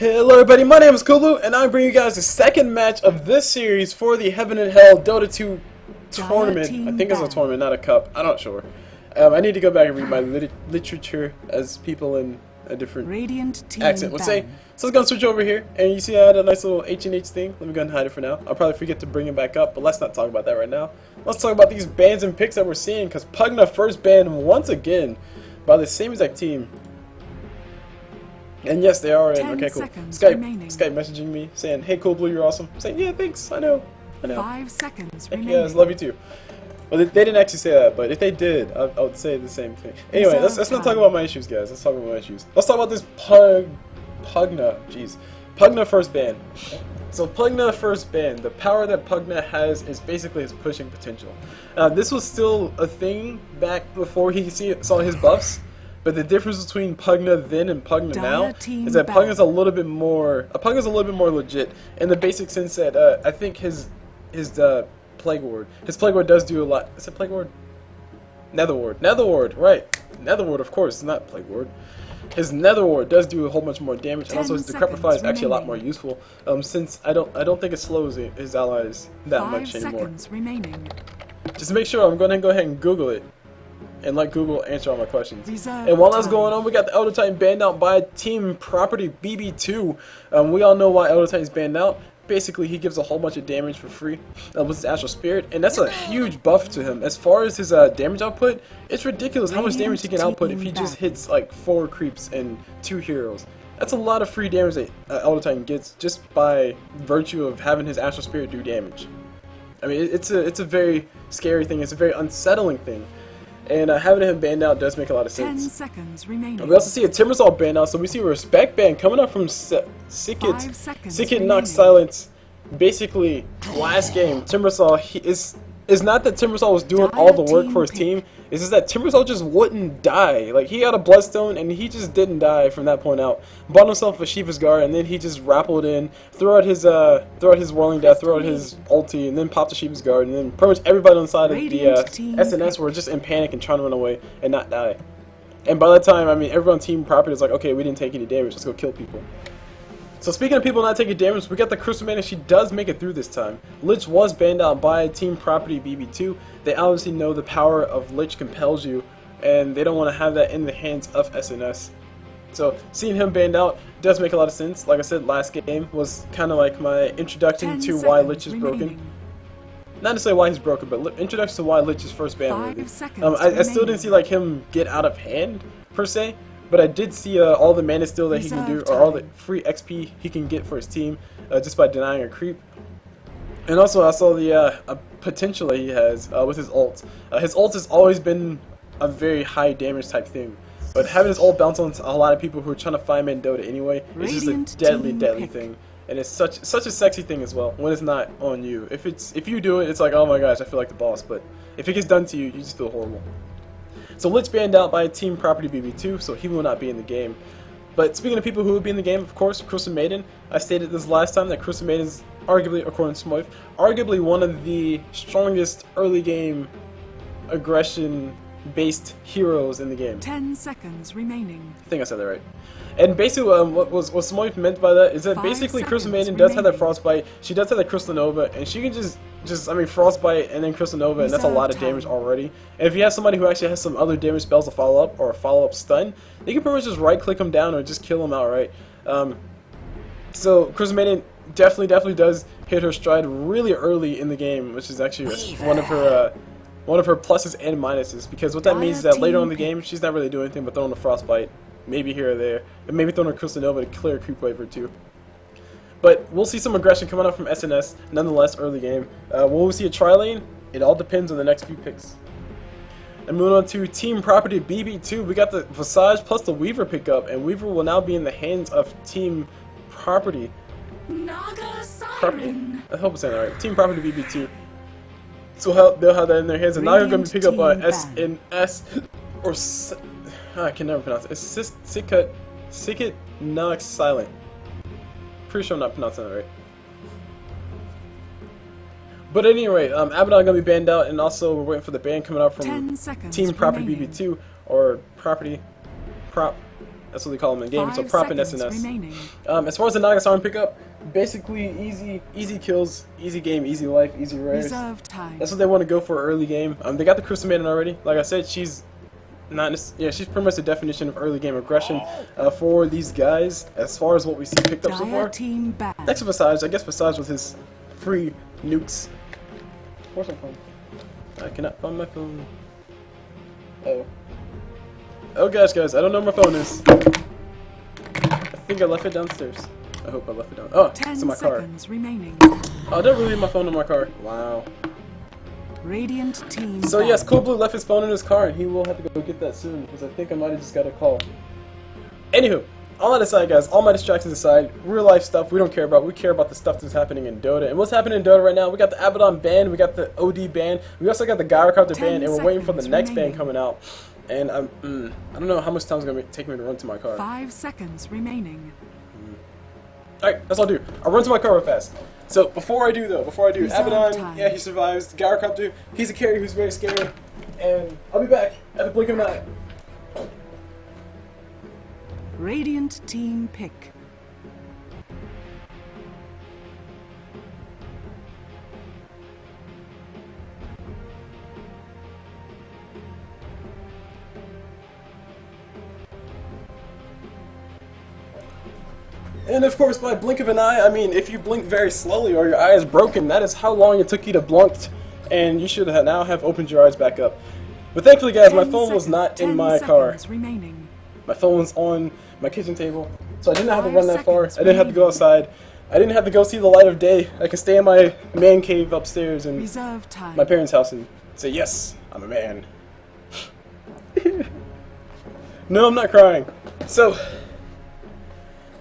Hello everybody, my name is CulBlu, and I'm bringing you guys the second match of this series for the Heaven and Hell Dota 2 tournament. I think it's a tournament, not a cup. I'm not sure. I need to go back and read my literature, as people in a different accent would say. So let's go and switch over here, and you see I had a nice little H&H thing. Let me go and hide it for now. I'll probably forget to bring it back up, but let's not talk about that right now. Let's talk about these bans and picks that we're seeing, because Pugna first banned once again by the same exact team. And yes, they are in. Okay, cool. Skype messaging me saying, "Hey, CulBlu, you're awesome." I'm saying, "Yeah, thanks. I know. 5 seconds remaining. Yes, love you too." Well, they didn't actually say that, but if they did, I would say the same thing. Anyway, let's not talk about my issues, guys. Let's talk about my issues. Let's talk about this Pugna. Jeez, Pugna first ban. So Pugna first ban. The power that Pugna has is basically his pushing potential. This was still a thing back before he saw his buffs. But the difference between Pugna then and Pugna now is that Pugna's a little bit more legit in the basic sense that I think his Plague Ward does do a lot. Is it Plague Ward? Nether Ward, right? Nether Ward, of course, not Plague Ward. His Nether Ward does do a whole bunch more damage, and also his Decrepify is actually a lot more useful. Since I don't think it slows his allies that much anymore. Just to make sure, I'm going to go ahead and Google it. And let Google answer all my questions. And while that's going on, we got the Elder Titan banned out by Team Property BB2. We all know why Elder Titan's banned out. Basically, he gives a whole bunch of damage for free with his Astral Spirit, and that's a huge buff to him. As far as his damage output, it's ridiculous how much damage he can output if he just hits like 4 creeps and 2 heroes. That's a lot of free damage that Elder Titan gets just by virtue of having his Astral Spirit do damage. I mean, it's a very scary thing. It's a very unsettling thing. And having him banned out does make a lot of sense. 10 seconds remaining. We also see a Timbersaw banned out, so we see a respect ban coming up from Sicut. Sicut knocks silence. Basically, last game, Timbersaw is not that Timbersaw was doing all the work for his team. It's just that Timbersaw just wouldn't die. Like, he had a Bloodstone, and he just didn't die from that point out. Bought himself a Shiva's Guard, and then he just rappelled in, threw out his Whirling Death, threw out his ulti, and then popped the Shiva's Guard, and then pretty much everybody on the side of the SNS were just in panic and trying to run away and not die. And by that time, I mean, everyone on Team Property was like, okay, we didn't take any damage, let's go kill people. So speaking of people not taking damage, we got the Crystal Maiden. She does make it through this time. Lich was banned out by Team Property BB2. They obviously know the power of Lich compels you, and they don't want to have that in the hands of SNS. So seeing him banned out does make a lot of sense. Like I said, last game was kind of like my introduction to why Lich is broken. Not to say why he's broken, but introduction to why Lich is first banned. I still didn't see like him get out of hand per se. But I did see all the mana steal that he can do, or all the free XP he can get for his team just by denying a creep. And also I saw the potential that he has with his ult. His ult has always been a very high damage type thing. But having his ult bounce on a lot of people who are trying to find man Dota anyway is just a deadly thing. And it's such a sexy thing as well when it's not on you. If you do it, it's like, oh my gosh, I feel like the boss. But if it gets done to you, you just feel horrible. So Lich banned out by Team Property BB2, so he will not be in the game. But speaking of people who will be in the game, of course, Crystal Maiden. I stated this last time that Crystal Maiden is arguably, according to Smythe, arguably one of the strongest early game aggression-based heroes in the game. 10 seconds remaining. I think I said that right. And basically, what Smythe meant by that is that basically Crystal Maiden does have that Frostbite. She does have that Crystal Nova, and she can just Frostbite and then Crystal Nova, and that's a lot of damage already. And if you have somebody who actually has some other damage spells to follow up, or a follow-up stun, you can pretty much just right-click them down or just kill them outright. So Crystal Maiden definitely does hit her stride really early in the game, which is actually one of her pluses and minuses, because what that means is that later on in the game, she's not really doing anything but throwing a Frostbite, maybe here or there, and maybe throwing a Crystal Nova to clear a creep wave or two. But we'll see some aggression coming up from SNS, nonetheless, early game. Will we see a tri-lane? It all depends on the next few picks. And moving on to Team Property BB2, we got the Visage plus the Weaver pickup, and Weaver will now be in the hands of Team Property. I hope I'm saying that right. Team Property BB2. So they'll have that in their hands, and now you're going to pick up SNS, or I can never pronounce it. It's Sicut knocks silent. Pretty sure I'm not pronouncing that right. But at any rate, Abaddon gonna be banned out, and also we're waiting for the ban coming out from Team Property BB2 or prOp. That's what they call them in the game. So 5 prop and seconds SNS. remaining. As far as the Nagasarm pickup, basically easy kills, easy game, easy life, easy rares. Reserve time. That's what they want to go for early game. They got the Crystal Maiden already. Like I said, she's she's pretty much the definition of early game aggression for these guys. As far as what we see picked up so far. Team bad. Next to Visage, I guess Visage with his free nukes. Where's my phone? I cannot find my phone. Oh gosh, guys, I don't know where my phone is. I think I left it downstairs. I hope I left it down. Oh, it's in my car. 10 seconds remaining. Oh, I didn't really leave my phone in my car. Wow. Radiant team. So yes, CulBlu left his phone in his car, and he will have to go get that soon because I think I might have just got a call. Anywho, all that aside, guys, all my distractions aside, real life stuff we don't care about. We care about the stuff that's happening in Dota. And what's happening in Dota right now? We got the Abaddon ban, we got the OD ban, we also got the Gyrocopter ban, and we're waiting for the next ban coming out. And I don't know how much time it's gonna take me to run to my car. 5 seconds remaining. Alright, that's all I'll do. I'll run to my car real fast. So before I do, Abaddon, time. yeah, he survives. Gyrocopter, he's a carry who's very scary. And I'll be back at the blink of an eye. Radiant team pick. And of course, by blink of an eye, I mean if you blink very slowly or your eye is broken, that is how long it took you to blink, and you should now have opened your eyes back up. But thankfully, guys, my phone was not in my car. Remaining. My phone was on my kitchen table, so I didn't have to run that far. I didn't have to go outside. I didn't have to go see the light of day. I could stay in my man cave upstairs in my parents' house and say, yes, I'm a man. No, I'm not crying. So,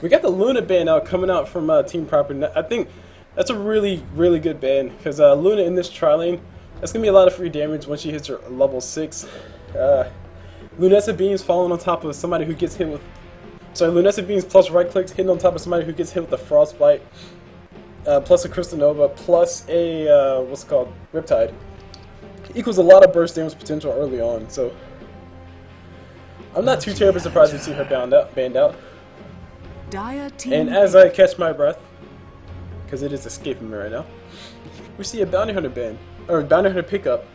we got the Luna ban out coming out from Team prOp. I think that's a really, really good ban because Luna in this tri-lane, that's going to be a lot of free damage once she hits her level 6. Lunessa Beams falling on top of somebody who gets hit with... Sorry, Lunessa Beams plus right clicks hitting on top of somebody who gets hit with a Frostbite, plus a Crystal Nova, plus a, what's it called, Riptide. Equals a lot of burst damage potential early on, so... I'm not too terribly surprised to see her banned out. And as I catch my breath, because it is escaping me right now, we see a Bounty Hunter ban, or Bounty Hunter pickup.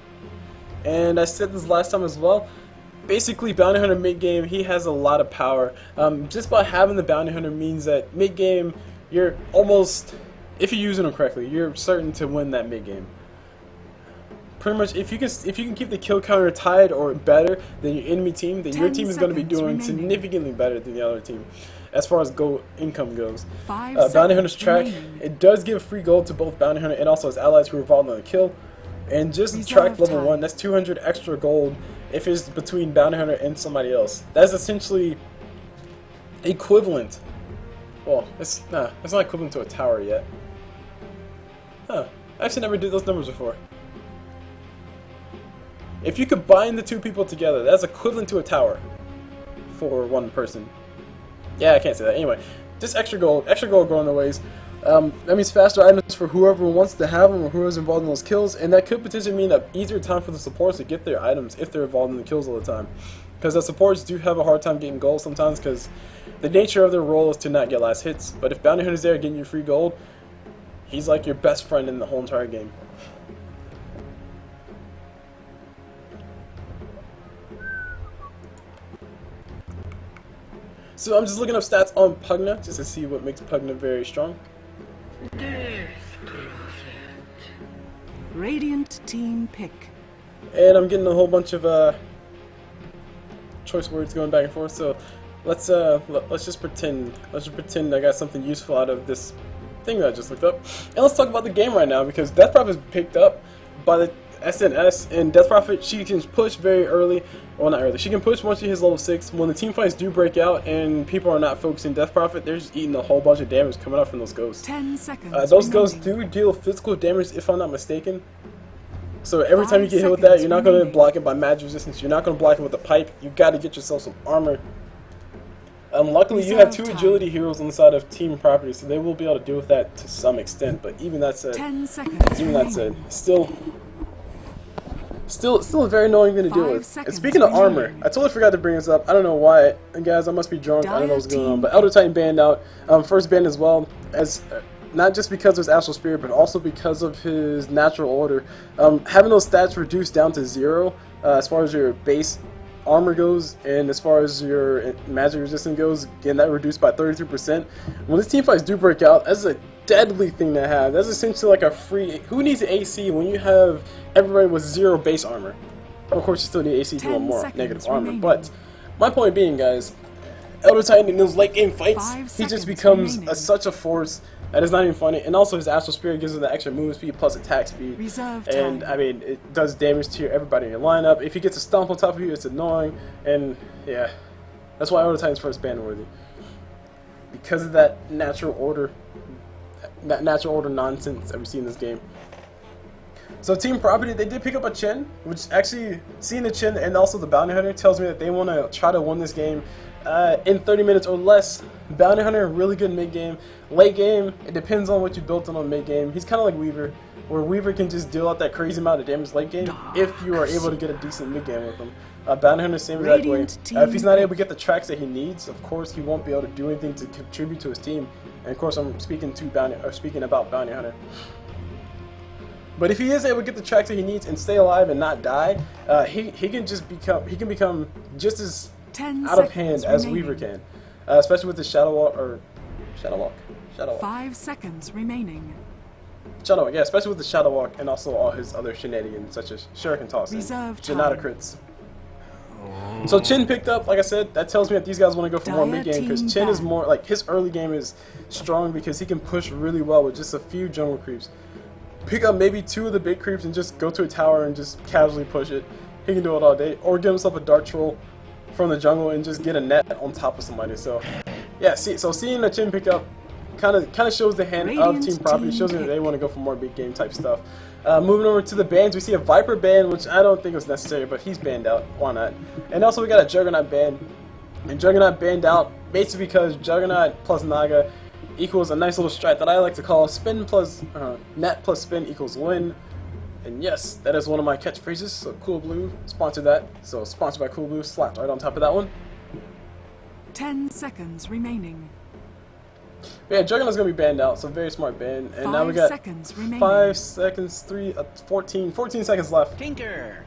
And I said this last time as well, basically Bounty Hunter mid-game, he has a lot of power. Just by having the Bounty Hunter means that mid-game, you're almost, if you're using him correctly, you're certain to win that mid-game. Pretty much, if you can keep the kill counter tied or better than your enemy team, then your team is going to be doing significantly better than the other team. As far as gold income goes, Bounty Hunter's track, it does give free gold to both Bounty Hunter and also his allies who are involved on the kill. And just track level 1, that's 200 extra gold if it's between Bounty Hunter and somebody else. That's essentially equivalent. Well, it's not equivalent to a tower yet. Huh? I actually never did those numbers before. If you combine the two people together, that's equivalent to a tower for one person. Yeah, I can't say that. Anyway, just extra gold going the ways. That means faster items for whoever wants to have them or whoever's involved in those kills, and that could potentially mean an easier time for the supports to get their items if they're involved in the kills all the time. Because the supports do have a hard time getting gold sometimes because the nature of their role is to not get last hits. But if Bounty Hunter's there getting you free gold, he's like your best friend in the whole entire game. So I'm just looking up stats on Pugna just to see what makes Pugna very strong. Radiant team pick. And I'm getting a whole bunch of choice words going back and forth. So let's just pretend I got something useful out of this thing that I just looked up. And let's talk about the game right now because Death Prophet is picked up by the SNS, and Death Prophet, she can push very early. Well, not early. She can push once she hits level 6. When the team fights do break out and people are not focusing Death Prophet, they're just eating a whole bunch of damage coming out from those ghosts. 10 seconds. Those ghosts do deal physical damage if I'm not mistaken. So every time you get hit with that, you're not going to block it by magic resistance. You're not going to block it with a pipe. You got to get yourself some armor. Luckily, you have 2 agility heroes on the side of team property, so they will be able to deal with that to some extent. But even that said, 10 seconds. still. Still a very annoying thing to deal 5 with. And seconds speaking of armor, remaining. I totally forgot to bring this up. I don't know why. And guys, I must be drunk. I don't know what's going on. But Elder Titan banned out. First banned as well, as not just because of his Astral Spirit, but also because of his Natural Order. Having those stats reduced down to 0, as far as your base armor goes, and as far as your magic resistance goes, getting that reduced by 33%. When these team fights do break out, that's a deadly thing to have. That's essentially like a free. Who needs an AC when you have everybody with 0 base armor? Of course, you still need AC if you want more negative armor. remaining. But my point being, guys, Elder Titan in those late game fights, 5 he just seconds becomes remaining. such a force that is not even funny. And also, his Astral Spirit gives him the extra move speed plus attack speed. Reserve And time. I mean, it does damage to everybody in your lineup. If he gets a stomp on top of you, it's annoying. And yeah, that's why Elder Titan's first ban worthy, because of that natural order nonsense that we see in this game. So Team Property, they did pick up a Chen, which actually, seeing the Chen and also the Bounty Hunter tells me that they want to try to win this game in 30 minutes or less. Bounty Hunter, really good mid game. Late game, it depends on what you built on mid game. He's kind of like Weaver, where Weaver can just deal out that crazy amount of damage late game if you are able to get a decent mid game with him. Bounty Hunter, same exact way. If he's not able to get the tracks that he needs, of course he won't be able to do anything to contribute to his team. And of course, I'm speaking about Bounty Hunter. But if he is able to get the tracks that he needs and stay alive and not die, he can become just as 10 out of seconds hand as remaining. Weaver can, especially with the Shadow Walk. 5 seconds remaining. Shadow Walk, yeah, especially with the Shadow Walk and also all his other shenanigans such as Shuriken Toss and Reserve Janata time. crits. So Chen picked up, like I said, that tells me that these guys want to go for more mid game, because Chen is more like, his early game is strong because he can push really well with just a few jungle creeps. Pick up maybe 2 of the big creeps and just go to a tower and just casually push it. He can do it all day, or get himself a dart troll from the jungle and just get a net on top of somebody. So yeah, seeing the Chen pick up kind of shows the hand of Team Property, shows me that they want to go for more big game type stuff. Moving over to the bans, we see a Viper ban, which I don't think was necessary, but he's banned out. Why not? And also we got a Juggernaut ban, and Juggernaut banned out basically because Juggernaut plus Naga equals a nice little strat that I like to call spin plus net plus spin equals win. And yes, that is one of my catchphrases. So CulBlu sponsored that. So sponsored by CulBlu, slapped right on top of that one. 10 seconds remaining. But yeah, Juggernaut's gonna be banned out, so very smart ban. And now we 5 got seconds remaining. 5 seconds, 14 seconds left. Tinker.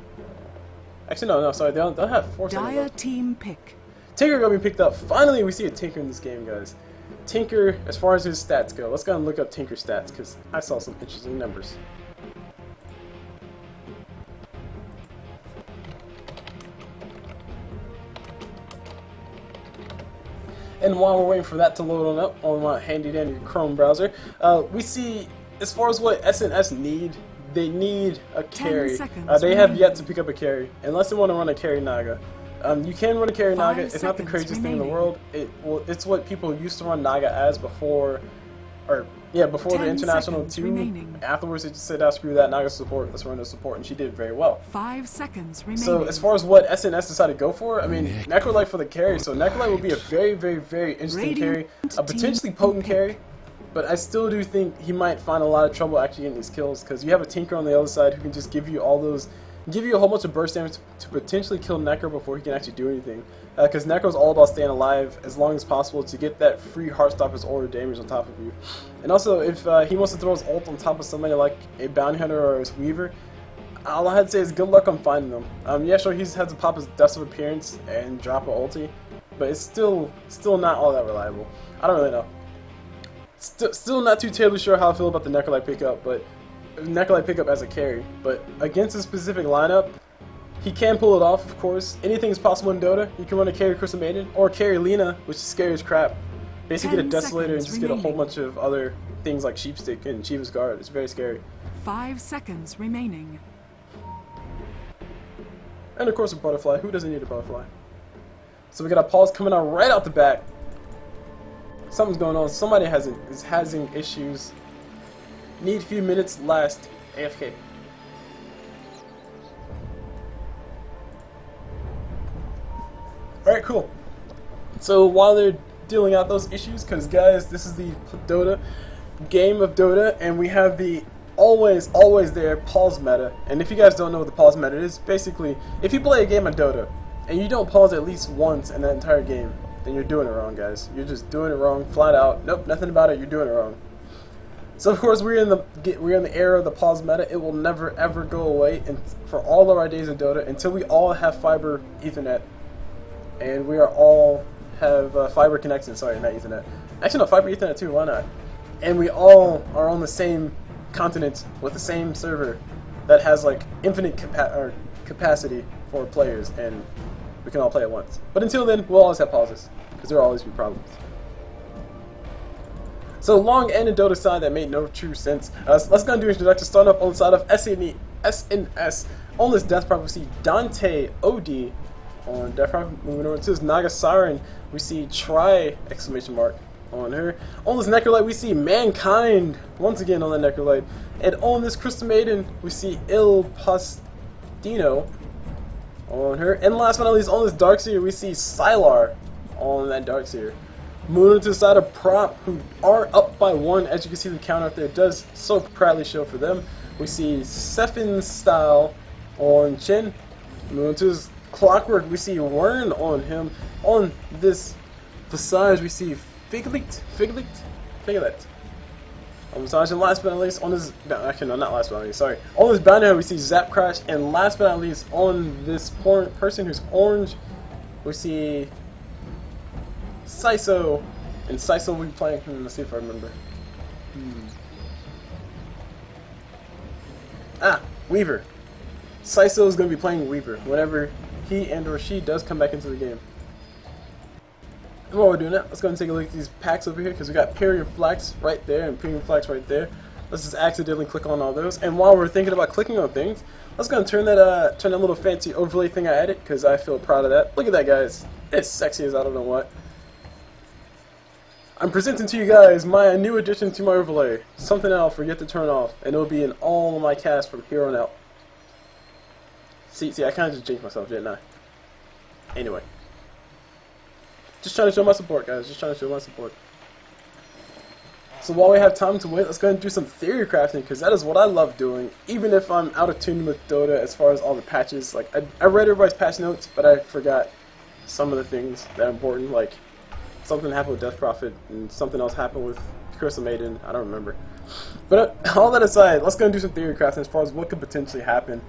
Actually, no, sorry, they don't have 4 seconds Dire left. team pick. Tinker gonna be picked up. Finally, we see a Tinker in this game, guys. Tinker, as far as his stats go, let's go and look up Tinker's stats, because I saw some interesting numbers. And while we're waiting for that to load on up on my handy dandy Chrome browser, we see, as far as what SNS need, they need a carry. seconds They have remaining. yet to pick up a carry, unless they want to run a carry Naga. You can run a carry 5 Naga. It's not the seconds craziest thing in the remaining. world. It's what people used to run Naga as before, before the 10 International seconds 2. remaining. Afterwards, they just said, "Ah, screw that, Naga support. Let's run the support," and she did very well. 5 seconds remaining. So as far as what SNS decided to go for, I mean, Necrolite for the carry. So Necrolite will be a very, very, very interesting carry, a potentially potent carry. But I still do think he might find a lot of trouble actually getting these kills, because you have a Tinker on the other side who can just give you all those, give you a whole bunch of burst damage to potentially kill Necro before he can actually do anything. Because Necro's all about staying alive as long as possible to get that free Heartstopper's order damage on top of you. And also, if he wants to throw his ult on top of somebody like a Bounty Hunter or his Weaver, all I had to say is good luck on finding them. Yeah, sure, he's had to pop his Dust of Appearance and drop a ulti, but it's still not all that reliable. I don't really know. Still not too terribly sure how I feel about the Necrolite pickup, but Necrolite pickup as a carry. But against a specific lineup, he can pull it off, of course. Anything is possible in Dota. You can run a carry Crystal Maiden, or carry Lina, which is scary as crap. Basically get a 10 Desolator and seconds just get a whole remaining. bunch of other things like Sheepstick and Shiva's Guard. It's very scary. 5 seconds remaining. And of course a Butterfly. Who doesn't need a Butterfly? So we got a pulse coming out right out the back. Something's going on. Somebody is having issues. Need a few minutes. Last. AFK. Alright, cool. So while they're dealing out those issues, because guys, this is the Dota game of Dota, and we have the always there, pause meta. And if you guys don't know what the pause meta is, basically, if you play a game of Dota and you don't pause at least once in that entire game, then you're doing it wrong, guys. You're just doing it wrong, flat out. Nope, nothing about it. You're doing it wrong. So of course we're in the era of the pause meta. It will never ever go away, and for all of our days of Dota until we all have fiber Ethernet, and we are all have fiber connection. Sorry, not Ethernet. Actually, no, fiber Ethernet too. Why not? And we all are on the same continent with the same server that has like infinite capacity for players, and we can all play at once. But until then, we'll always have pauses because there will always be problems. So long end in Dota side that made no true sense. Let's go and do an introduction. Starting off on the side of SNS. On this Death Prop, we see Dante OD on Death Prop. Moving over to this Naga Siren, we see Try exclamation mark on her. On this Necrolite, we see Mankind once again on the Necrolite. And on this Crystal Maiden, we see Il Postino on her. And last but not least, on this Darkseer, we see Sylar on that Darkseer. Moving to the side of prOp, who are up by 1. As you can see, the count up there does so proudly show for them. We see Sephon Style on Chin. Moving to his Clockwork, we see Wern on him. On this Visage, we see Figlet. On Visage, and last but not least, on this, no, actually no, not last but not least, sorry. On this Bounty, we see Zap Crash, and last but not least, on this person who's orange, we see Siso, and Siso will be playing. Let's see if I remember. Weaver. Siso is going to be playing Weaver whenever he and or she does come back into the game. And while we're doing that, let's go and take a look at these packs over here because we got Period Flax right there and Premium Flax right there. Let's just accidentally click on all those. And while we're thinking about clicking on things, let's go and turn that little fancy overlay thing I added because I feel proud of that. Look at that, guys. It's sexy as I don't know what. I'm presenting to you guys my new addition to my overlay. Something I'll forget to turn off, and it'll be in all of my casts from here on out. See, I kind of just jinxed myself, didn't I? Anyway. Just trying to show my support, guys. Just trying to show my support. So while we have time to wait, let's go ahead and do some theory crafting, because that is what I love doing, even if I'm out of tune with Dota as far as all the patches. Like, I read everybody's patch notes, but I forgot some of the things that are important, like something happened with Death Prophet, and something else happened with Crystal Maiden. I don't remember. But all that aside, let's go and do some theory crafting as far as what could potentially happen.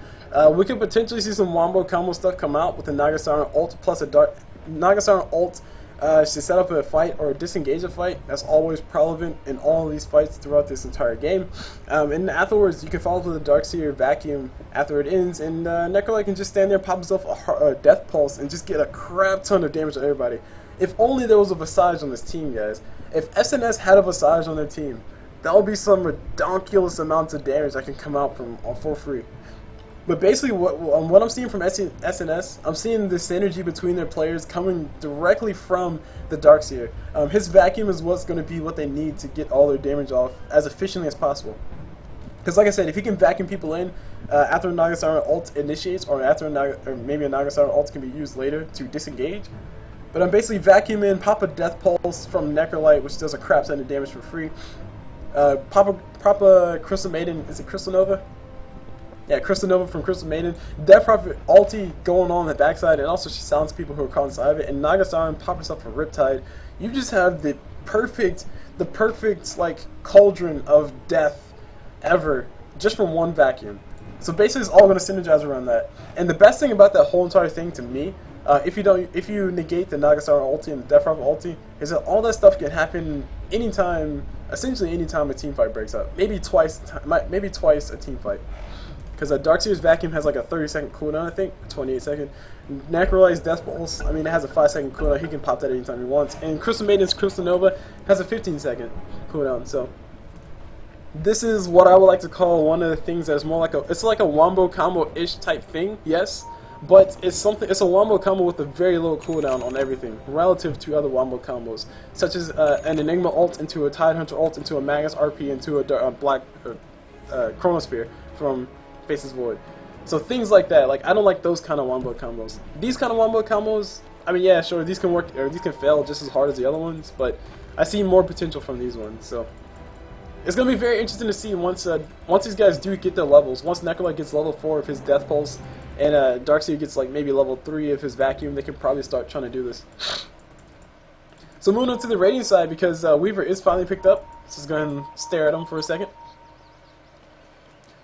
We could potentially see some Wombo combo stuff come out with the Naga Siren ult plus a Naga Siren ult to set up a fight or disengage a fight. That's always relevant in all of these fights throughout this entire game. And afterwards, you can follow with the Darkseer vacuum after it ends, and Necrolite can just stand there, pop himself a Death Pulse, and just get a crap ton of damage on everybody. If only there was a Visage on this team, guys. If SNS had a Visage on their team, that would be some ridiculous amounts of damage that can come out from for free. But basically, what I'm seeing from SNS, I'm seeing the synergy between their players coming directly from the Darkseer. His vacuum is what's going to be what they need to get all their damage off as efficiently as possible. Because like I said, if he can vacuum people in after a Naga Siren ult initiates, or after maybe a Naga Siren ult can be used later to disengage. But I'm basically vacuuming, pop a Death Pulse from Necrolite, which does a crap ton of damage for free. Pop a Crystal Maiden, is it Crystal Nova? Yeah, Crystal Nova from Crystal Maiden. Death Prophet ulti going on the backside, and also she silences people who are caught inside of it. And Naga Siren pop herself a Riptide. You just have the perfect like cauldron of death ever, just from one vacuum. So basically, it's all going to synergize around that. And the best thing about that whole entire thing to me, if you negate the Naga Siren ulti and the Death Prophet ulti, is that all that stuff can happen anytime, essentially anytime a team fight breaks up. Maybe twice a team fight. Because Darkseer's vacuum has like a 30-second cooldown, I think, 28-second. Necrolite's Death Pulse, I mean, it has a 5-second cooldown. He can pop that anytime he wants. And Crystal Maiden's Crystal Nova has a 15-second cooldown. So this is what I would like to call one of the things that's more like it's like a Wombo combo-ish type thing, yes. But it's a Wombo combo with a very low cooldown on everything, relative to other Wombo combos, such as an Enigma ult into a Tidehunter ult into a Magus RP into a Black Chronosphere from Faces Void. So things like that, like I don't like those kind of Wombo combos. These kind of Wombo combos, I mean, yeah, sure, these can work, or these can fail just as hard as the other ones, but I see more potential from these ones. So It's gonna be very interesting to see once these guys do get their levels. Once Necrolite gets level 4 of his Death Pulse, and Darkseer gets like maybe level 3 of his Vacuum, they can probably start trying to do this. So moving on to the rating side, because Weaver is finally picked up. Let's just go ahead and stare at him for a second.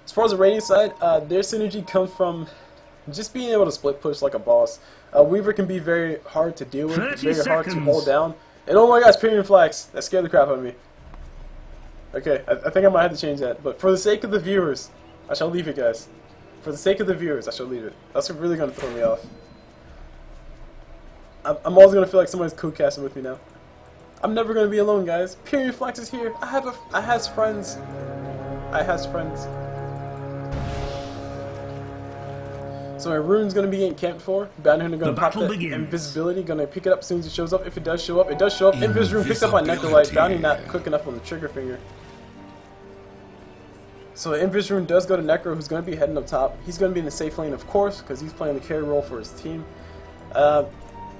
As far as the rating side, their synergy comes from just being able to split push like a boss. Weaver can be very hard to deal with, very hard to hold down. And oh my gosh, Pyrian Flax! That scared the crap out of me. Okay, I think I might have to change that. But for the sake of the viewers, I shall leave it, guys. For the sake of the viewers, I shall leave it. That's really going to throw me off. I'm always going to feel like somebody's co-casting with me now. I'm never going to be alone, guys. Pyrian Flax is here. I has friends. I has friends. So my rune's going to be getting camped for. Bounty Hunter going to pop that invisibility. Going to pick it up as soon as it shows up. If it does show up, it does show up. Invis rune picked up by Necrolite. Bounty not quick enough on the trigger finger. So Invis rune does go to Necro, who's going to be heading up top. He's going to be in the safe lane, of course, because he's playing the carry role for his team.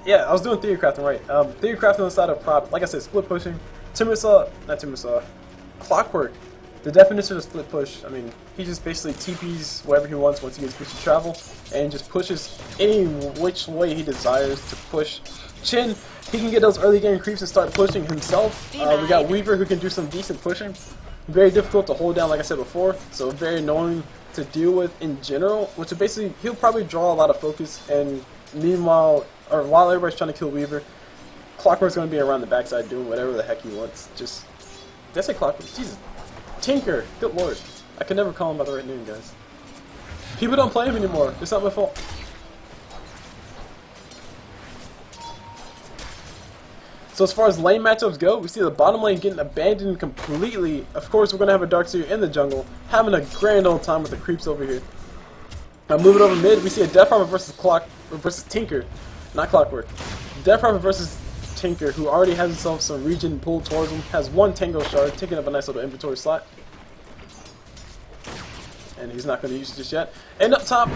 Yeah, I was doing theory crafting right. Theory crafting on the side of prop. Like I said, split pushing. Clockwork. The definition of split push, I mean, he just basically TPs wherever he wants once he gets pushed to travel, and just pushes any which way he desires to push. Chin, he can get those early game creeps and start pushing himself. We got Weaver, who can do some decent pushing. Very difficult to hold down, like I said before, so very annoying to deal with in general, which is basically, he'll probably draw a lot of focus, and meanwhile, or while everybody's trying to kill Weaver, Clockwork's going to be around the backside doing whatever the heck he wants. Just, did I say Clockwork? Jesus. Tinker! Good lord. I can never call him by the right name, guys. People don't play him anymore. It's not my fault. So as far as lane matchups go, we see the bottom lane getting abandoned completely. Of course, we're going to have a Darkseer in the jungle, having a grand old time with the creeps over here. Now moving over mid, we see a Death Farmer versus Tinker. Not Clockwork. Death Farmer versus Tinker, who already has himself some regen pulled towards him, has one Tango Shard, taking up a nice little inventory slot. And he's not going to use it just yet. And up top,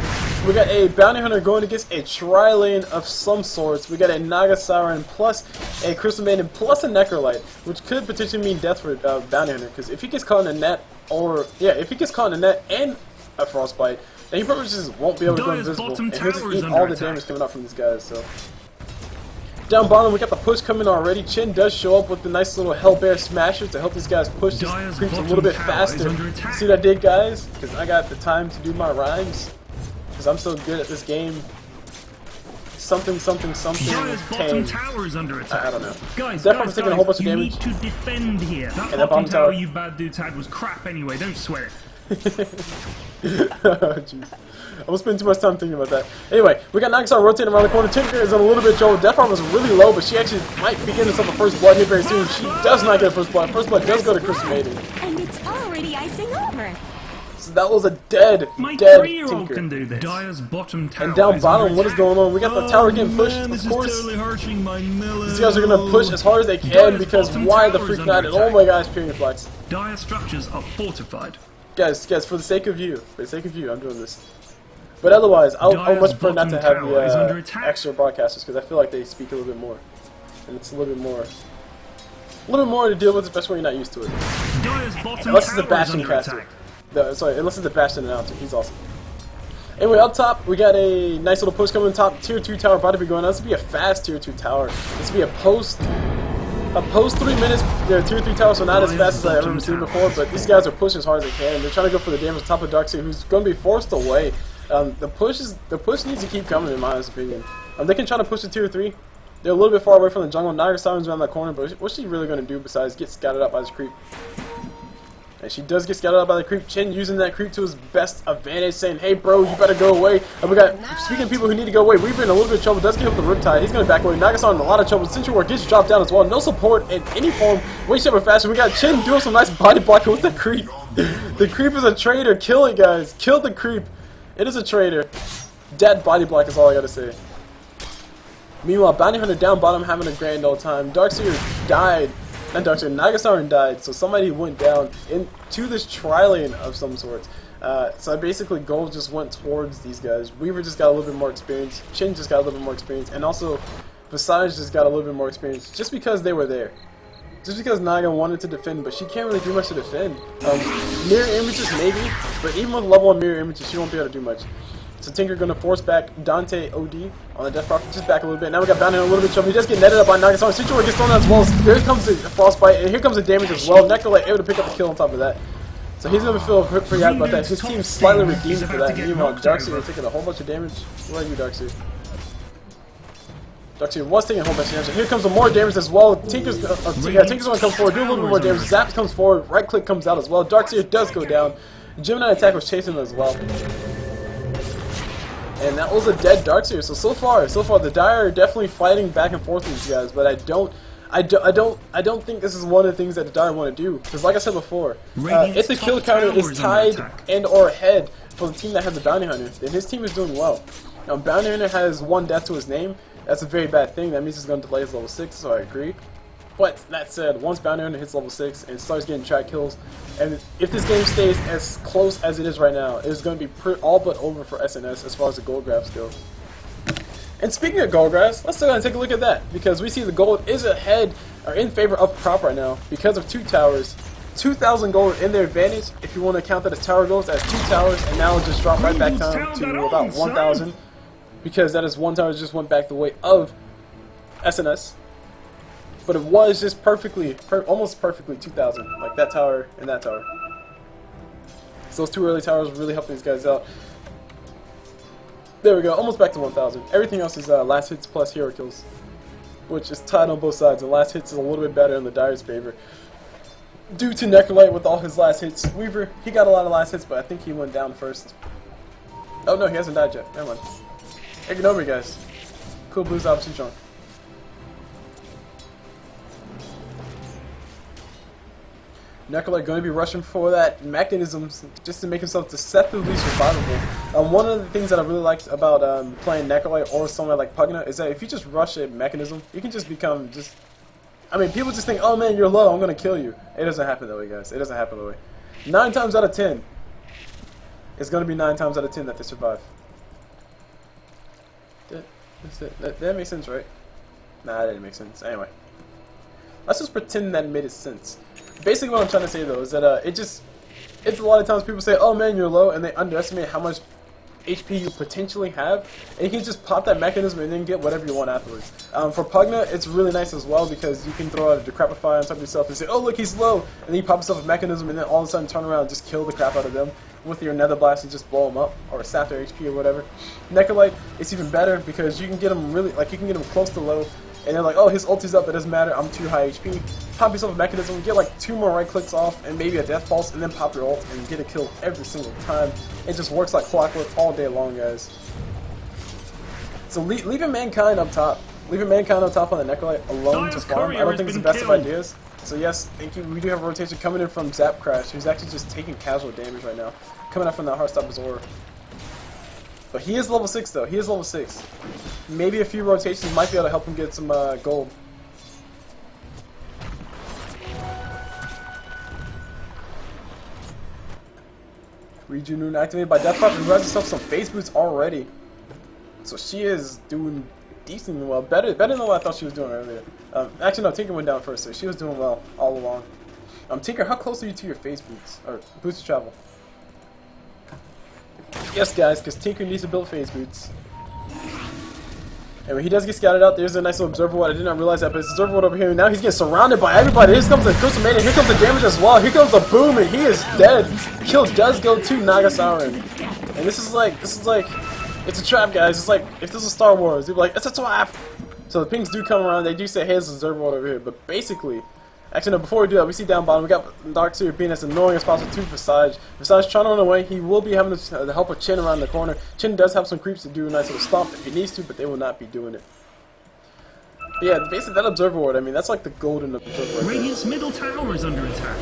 we got a Bounty Hunter going against a tri-lane of some sorts. We got a Naga Siren plus a Crystal Maiden plus a Necrolite, which could potentially mean death for Bounty Hunter, because if he gets caught in a net, if he gets caught in a net and a Frostbite, then he probably just won't be able to go invisible, and he'll just eat all the damage coming out from these guys, so... Down bottom, we got the push coming already. Chin does show up with the nice little Hellbear Smasher to help these guys push these creeps a little bit faster. See what I did, guys? Because I got the time to do my rhymes. Because I'm so good at this game. Something, 10. I don't know. Definitely taking a whole bunch of damage. To defend here. That and that bottom tower you bad dudes had was crap anyway, don't sweat it. Oh, jeez. I was spending too much time thinking about that. Anyway, we got Nagasar rotating around the corner. Tinker is in a little bit trouble. Death Farm was really low, but she actually might be getting herself a first blood here very soon. She does not get a first blood. First blood does go to Crystal Maiden. And it's already icing over. So that was a dead Tinker. Can do this. Dire's bottom tower and down bottom, what is going on? We got the tower getting pushed, of course. Totally hurting my These guys are going to push as hard as they can because why the freak not? And oh my gosh, Pyrian Flax. Dire structures are fortified. Guys, for the sake of you, I'm doing this. But otherwise, I'll much prefer not to have the extra broadcasters because I feel like they speak a little bit more, and it's a little bit more to deal with, especially when you're not used to it. Unless it's a Bastion caster. Unless it's a Bastion announcer, he's awesome. Anyway, up top, we got a nice little push coming top. Tier 2 tower about to be going on. This will be a fast Tier 2 tower. This will be a post 3 minutes. They're Tier 3 tower, so not as fast as I've ever seen before. But these guys are pushing as hard as they can. They're trying to go for the damage on top of Darkseer, who's going to be forced away. The push needs to keep coming, in my honest opinion. They can try to push to Tier 3. They're a little bit far away from the jungle. Naga Siren's around that corner, but what's she really going to do besides get scattered out by this creep? And she does get scattered out by the creep. Chin using that creep to his best advantage, saying, hey bro, you better go away. And we got, speaking of people who need to go away, Weaver in a little bit of trouble, does get hit with the Riptide. He's going to back away. Nagasar in a lot of trouble. Sentry Ward gets dropped down as well. No support in any form, way, shape, or fashion. We got Chin doing some nice body blocking with the creep. The creep is a traitor. Kill it, guys. Kill the creep. It is a traitor. Dead body block is all I got to say. Meanwhile, Bounty Hunter down bottom having a grand old time. Darkseer died. Not Darkseer, Nagasiren died, so somebody went down into this tri-lane of some sort. So basically gold just went towards these guys. Weaver just got a little bit more experience. Chin just got a little bit more experience. And also, Visage just got a little bit more experience just because they were there. just because Naga wanted to defend, but she can't really do much to defend. Mirror images maybe, but even with level 1 mirror images, she won't be able to do much. So Tinker gonna force back Dante OD on the Death Prop, just back a little bit. Now we got Bounty a little bit trouble. He just get netted up by Naga. Sicut gets thrown out as well. Here comes the Frostbite, and here comes the damage as well. Necrolite able to pick up the kill on top of that. So he's gonna feel pretty happy about that. His team's slightly redeemed for that. Meanwhile, Darkseer is taking a whole bunch of damage. Where are you, Darkseer? Darkseer was taking a whole bunch of damage. And here comes some more damage as well. Tinker's gonna come forward, do a little bit more damage. Zap comes forward, right click comes out as well. Darkseer does go down. Gemini attack was chasing him as well. And that was a dead Darkseer. So far the Dire are definitely fighting back and forth with these guys, but I don't think this is one of the things that the Dire want to do. Because like I said before, if the kill counter is tied and or ahead for the team that has a Bounty Hunter, then his team is doing well. Now Bounty Hunter has 1 death to his name. That's a very bad thing. That means he's going to delay his level 6, so I agree. But that said, once Bounty Hunter hits level 6 and starts getting track kills, and if this game stays as close as it is right now, it is going to be all but over for SNS as far as the gold grabs go. And speaking of gold grabs, let's go ahead and take a look at that, because we see the gold is ahead, or in favor of prop right now, because of 2 towers. 2,000 gold in their advantage, if you want to count that as tower goals, as 2 towers, and now it just dropped right back down to about 1,000, because that is 1 tower just went back the way of SNS. But it was just almost perfectly 2,000, like that tower and that tower. So those 2 early towers really helping these guys out. There we go, almost back to 1,000. Everything else is last hits plus hero kills, which is tied on both sides. And last hits is a little bit better in the Dire's favor, due to Necrolite with all his last hits. Weaver, he got a lot of last hits, but I think he went down first. Oh no, he hasn't died yet. Never mind. Ignore me, guys. CulBlu's obviously drunk. Necrolite going to be rushing for that mechanisms just to make himself deceptively survivable. One of the things that I really liked about playing Necrolite or someone like Pugna is that if you just rush a mechanism, you can just become I mean, people just think, oh man, you're low, I'm going to kill you. It doesn't happen that way, guys. It doesn't happen that way. 9 times out of 10, it's going to be 9 times out of 10 that they survive. That makes sense, right? Nah, that didn't make sense. Anyway, let's just pretend that made sense. Basically what I'm trying to say though is that it's a lot of times people say, oh man, you're low, and they underestimate how much HP you potentially have, and you can just pop that mechanism and then get whatever you want afterwards. For Pugna, it's really nice as well, because you can throw out a Decrepify on top of yourself and say, oh look, he's low, and then you pop yourself a mechanism and then all of a sudden turn around and just kill the crap out of them with your Nether Blast and just blow them up, or sap their HP or whatever. Necrolite, it's even better because you can get them really, like you can get them close to low, and they're like, oh, his ulti's up, it doesn't matter, I'm too high HP. Pop yourself a mechanism, get like 2 more right clicks off, and maybe a death pulse, and then pop your ult and get a kill every single time. It just works like clockwork all day long, guys. So leaving Mankind up top. Leaving Mankind up top on the Necrolite alone to farm, I don't think it's the best of ideas. So yes, thank you. We do have a rotation coming in from Zap Crash, who's actually just taking casual damage right now. Coming up from that Heartstopper's aura. But he is level 6 though, he is level 6. Maybe a few rotations might be able to help him get some gold. Rejuvenate activated by Death Prop, who has herself some face boots already. So she is doing decently well. Better than what I thought she was doing earlier. Actually no, Tinker went down first, so she was doing well all along. Tinker, how close are you to your face boots? Or boots to travel? Yes, guys, because Tinker needs to build phase boots. And when he does get scouted out, there's a nice little observer ward. I did not realize that, but it's observer ward over here. Now he's getting surrounded by everybody. Here comes the Crystal Maiden. Here comes the damage as well. Here comes the boom, and he is dead. Kill does go to Nagasaurin. And this is like, it's a trap, guys. It's like, if this was Star Wars, they'd be like, it's a trap. So the pings do come around. They do say, hey, there's an observer ward over here. But basically, actually, no, before we do that, we see down bottom, we got Darkseer being as annoying as possible to Visage. Visage trying to run away. He will be having the help of Chin around the corner. Chin does have some creeps to do a nice little stomp if he needs to, but they will not be doing it. But yeah, basically that observer ward, I mean, that's like the golden observer ward. Radiant's middle tower is under attack.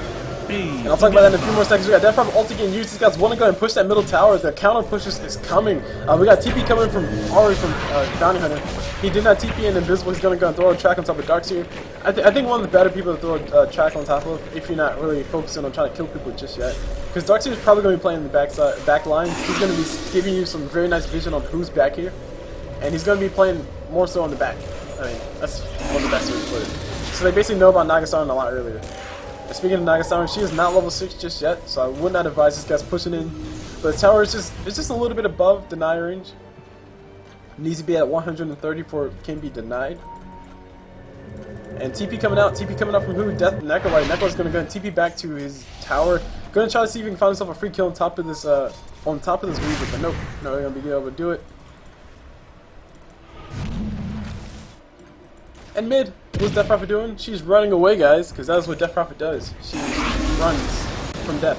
And I'll talk about that in a few more seconds. We got Death Prop ulti getting used. These guys want to go and push that middle tower. The counter pushes is coming. We got TP coming from Ari from Bounty Hunter. He did not TP in Invisible. He's going to go and throw a track on top of Darkseer. I think one of the better people to throw a track on top of if you're not really focusing on trying to kill people just yet. Because Darkseer is probably going to be playing the back line. He's going to be giving you some very nice vision on who's back here. And he's going to be playing more so on the back. I mean, that's one of the best ways to put it. So they basically know about Nagasaran a lot earlier. And speaking of Nagasaran, she is not level 6 just yet, so I would not advise this guy's pushing in. But the tower is just a little bit above deny range. Needs to be at 130 for it can be denied. And TP coming out from who? Death Necrolite. Necrolite's gonna go and TP back to his tower. Gonna try to see if he can find himself a free kill on top of this Weaver, but nope, not really gonna be able to do it. And mid, what's Death Prophet doing? She's running away, guys, because that's what Death Prophet does. She runs from death.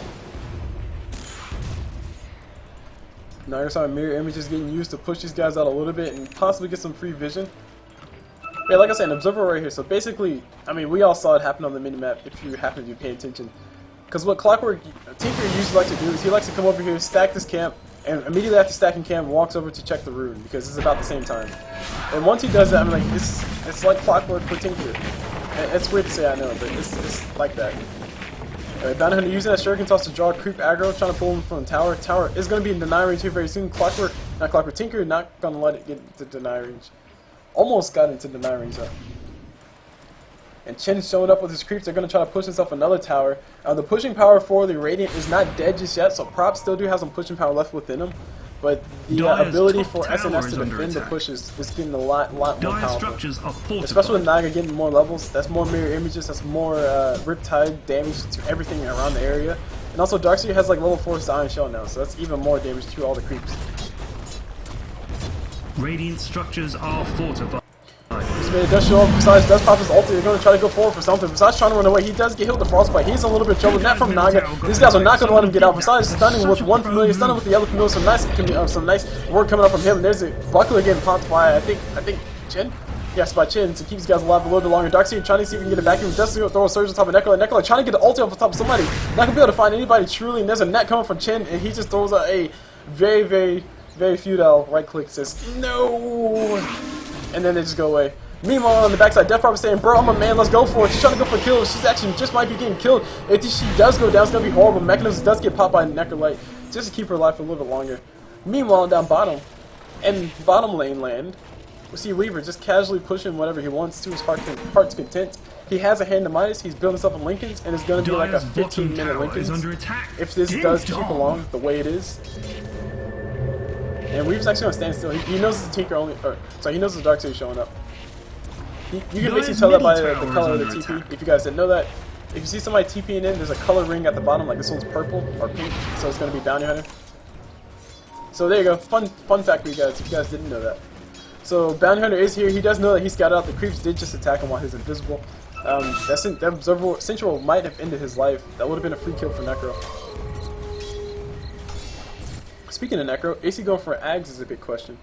Now I saw mirror images getting used to push these guys out a little bit and possibly get some free vision. Yeah, like I said, an observer right here. So basically, I mean, we all saw it happen on the minimap if you happen to be paying attention. Because what Clockwork Tinker usually likes to do is he likes to come over here, stack this camp, and immediately after stacking camp, walks over to check the rune because it's about the same time. And once he does that, I mean, like it's like Clockwork for Tinker. And it's weird to say, I know, but it's like that. Alright, Bounty Hunter using that Shuriken Toss to draw creep aggro, trying to pull him from the tower. Tower is going to be in deny range here very soon. Clockwork Tinker, not going to let it get into deny range. Almost got into deny range though. And Chin showing up with his creeps. They're going to try to push himself another tower. The pushing power for the Radiant is not dead just yet, so prOp still do have some pushing power left within him. But the ability for SNS to defend the push is getting a lot more powerful. Especially with Naga getting more levels. That's more mirror images, that's more Riptide damage to everything around the area. And also Darkseer has like level 4 Iron Shell now, so that's even more damage to all the creeps. Radiant structures are fortified. It does show up. Besides, does pop his ulti. They're going to try to go forward for something. Besides trying to run away, he does get hit with the frostbite. He's in a little bit of trouble. Not from Naga. These guys are not going to let him get out. Besides, stunning with one familiar, stunning with the other familiar. Some nice work coming up from him. And there's a buckler getting popped by I think Chin. Yes, by Chin to keep these guys alive a little bit longer. Darkseer trying to see if he can get it back. He does throw a surge on top of Necrolite. Necrolite trying to get the ulti off the top of somebody. Not going to be able to find anybody truly. And there's a net coming from Chin, and he just throws out a very futile right click. Says no, and then they just go away. Meanwhile, on the backside, Death Prop is saying, bro, I'm a man, let's go for it. She's trying to go for kills. She's actually just might be getting killed. If she does go down, it's going to be horrible. Mechanism does get popped by Necrolite just to keep her life a little bit longer. Meanwhile, down bottom, and bottom lane land, we see Weaver just casually pushing whatever he wants to his heart's content. He has a hand to Midas, he's building himself in Lincolns, and it's going to be like a 15-minute Lincolns if this does keep along the way it is. And Weaver's actually going to stand still. He knows the Tinker only, he knows the Darkseer showing up. You can basically tell that by the color of the TP, if you guys didn't know that. If you see somebody TPing in, there's a color ring at the bottom, like this one's purple or pink, so it's going to be Bounty Hunter. So there you go, fun fact for you guys, if you guys didn't know that. So Bounty Hunter is here, he does know that he scouted out, the creeps did just attack him while he's invisible. That Observer Central might have ended his life, that would have been a free kill for Necro. Speaking of Necro, is he going for Ags is a big question.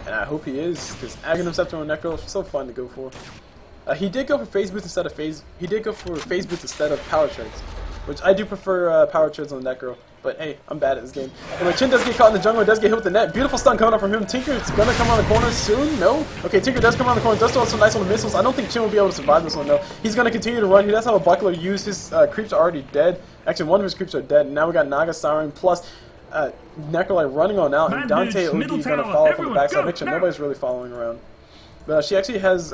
And I hope he is, because Aghanim Scepter on Necro is so fun to go for. He did go for phase boots instead of power treads, which I do prefer power treads on Necro. But hey, I'm bad at this game. And when Chin does get caught in the jungle, does get hit with the net. Beautiful stun coming up from him. Tinker is gonna come around the corner soon. No. Okay, Tinker does come around the corner. Does throw some nice on the missiles. I don't think Chin will be able to survive this one though. He's gonna continue to run. He does have a buckler to use. His creeps are already dead. Actually, one of his creeps are dead. And now we got Naga Siren plus Necrolite running on out, and Dante OD is going to follow from the backside. Make sure nobody's really following around. But she actually has